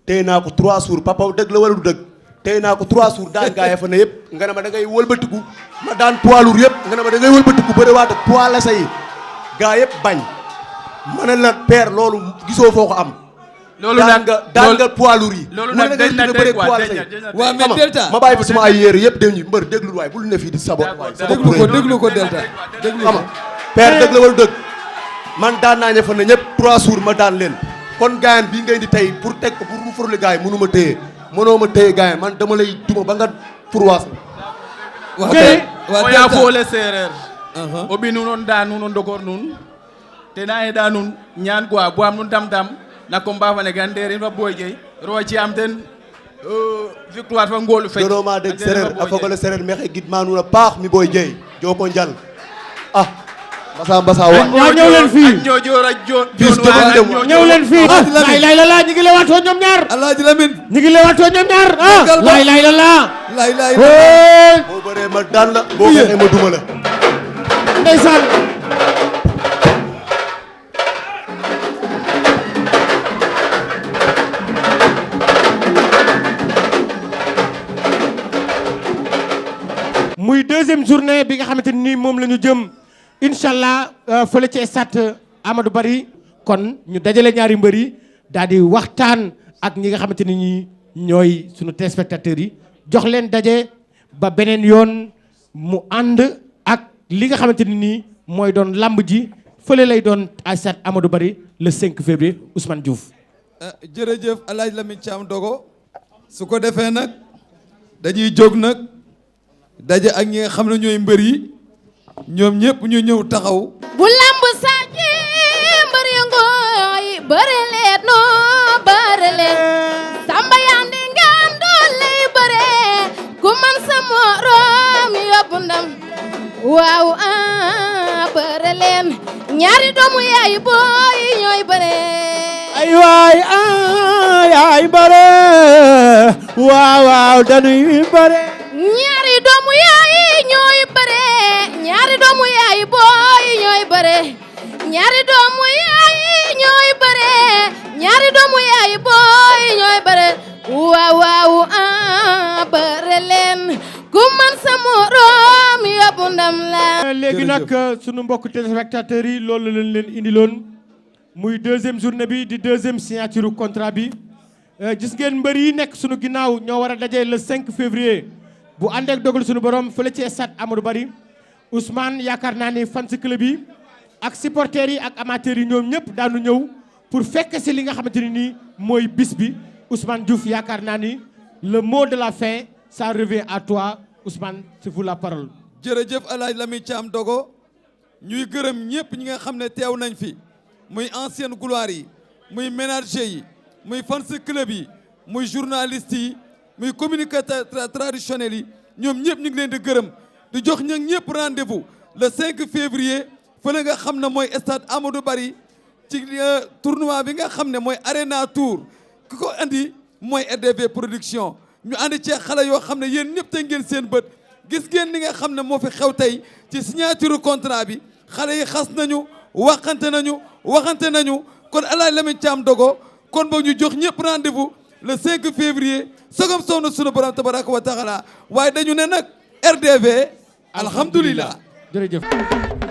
[SPEAKER 9] téye naa ko 3 jours papa dëgg la wala du dëgg
[SPEAKER 19] tey naa ko 3 jours daan gaa ya fa ne yëpp nga ne ma da ngay wëlbatiku ma daan poids lourd yëpp nga ne ma da ngay wëlbatiku bëriwaat ak poids la say gaa yëpp bañ ma ne la père loolu gisoo foo ko am.
[SPEAKER 20] loolu nag
[SPEAKER 19] daan nga poids lourd yi.
[SPEAKER 20] loolu nag dañ na tey quoi
[SPEAKER 2] waaw mais Delta
[SPEAKER 19] ma bàyyi fa sama ay yére yëpp dem ñi mbër déglul waay bul ne fii di sabot waay.
[SPEAKER 2] déglu ko Delta déglu
[SPEAKER 19] xam nga père dëgg la wala dëgg man daan naa ña fa ne ñëpp 3 jours ma daan leen kon gaayan bii ngay di tey pour teg ko pour mu furle gaay mënu ma téye mënoo ma téye gaayan man dama lay duma ba nga furwaas.
[SPEAKER 20] o yaa foole séeréer o ɓi nuun on da nuun o ndokor nuun te na e da nuun ñaan quoi bo am nuun dam na combat fa ne gan ndeerin fa Boy Dieye rowa ci am ten victoire fa ngoolu fecc
[SPEAKER 19] donoma deg séréer a fogole séréer mexe gidma nuun a paax mi Boy Dieye joko njal mbasa wa
[SPEAKER 1] ñëw leen fii
[SPEAKER 20] ñojoor a
[SPEAKER 1] ñëw leen fii lay la laa ñi ngi lewaatoo ñoom ñaar
[SPEAKER 2] Alaaji Lamine
[SPEAKER 1] ñi ngi lewaatoo ñoom ñaar lay la laa
[SPEAKER 2] lay
[SPEAKER 19] boo bëree ma daan la boo xeexee ma duma la
[SPEAKER 1] ndeysaan muy deuxième journée bi nga xamante ni moom la ñu jëm incha allah fële ci stade Amadou Barry kon ñu dajale ñaari mbër yi daal di waxtaan ak ñi nga xamante ni ñi ñooy sunu téléspectateurs yi jox leen daje ba beneen yoon mu ànd ak li nga xamante ni nii mooy doon lamb ji fële lay doon à stade Amadou Barry le 5 février Ousmane Diouf.
[SPEAKER 2] jërëjëf El Hadj Lamine Thiam Dogo su ko defee nag dañuy jóg nag daje ak ñi nga xam ne ñooy mbër yi ñoom ñëpp ñu ñëw taxaw.
[SPEAKER 10] bu lamb saaji mbër ya ngooy bëre leen noo bëre leen samba yandi ngam doon lay bëre ku man sa morom yóbbu ndam waaw bëre leen ñaari doomu yaay booy ñooy bëre
[SPEAKER 4] ay waay yaay bëre waaw dañuy bëre
[SPEAKER 10] ñaari doomu yaay ñooy bëre ñaari doomu yaay booy ñooy bëre ñaari doomu yaay ñooy bëre ñaari doomu yaay booy ñooy bëre waaw bëre leen ku man sa morom yóbbu ndam la.
[SPEAKER 1] léegi nag sunu mbokk téléspectateurs yi loolu lañ leen indiloon muy deuxième journée bi di deuxième signature contrat bi gis ngeen mbër yi nekk sunu ginnaaw ñoo war a daje le 5 février. bu ànd ak dogal suñu borom fële ci stade Amadou Barry Ousmane yaakaar naa ni fans club yi ak supporters yi ak amateurs yi ñoom ñëpp daanu ñëw pour fekk si li nga xamante ni nii mooy bis bi Ousmane Diouf yaakaar naa ni le mot de la fin ça revient à toi Ousmane c'est vous la parole.
[SPEAKER 2] jërëjëf El Hadj Lamine Thiam Dogo ñuy gërëm ñëpp ñi nga xam ne teew nañ fi muy ancienne gloire yi muy ménager yi muy fans club yi muy journaliste yi. muy communicateur traditionnel yi ñoom ñëpp ñu ngi leen di gërëm di jox ña ñëpp rendez-vous le 5 février fële nga xam ne mooy stade Amadou Barry ci tournoi bi nga xam ne mooy Arena Tour ki ko andi mooy RDV production ñu andi cee xale yoo xam ne yéen ñëpp te ngeen seen bët gis ngeen li nga xam ne moo fi xew tey ci signature contrat bi xale yi xas nañu waxante nañu kon El Hadj Lamine Thiam Dogo kon boog ñu jox ñëpp rendez-vous le 5 février sogam soow na sunu borom tabaraka wa taala waaye dañu ne nag RDV alhamdulillah
[SPEAKER 1] jërëjëf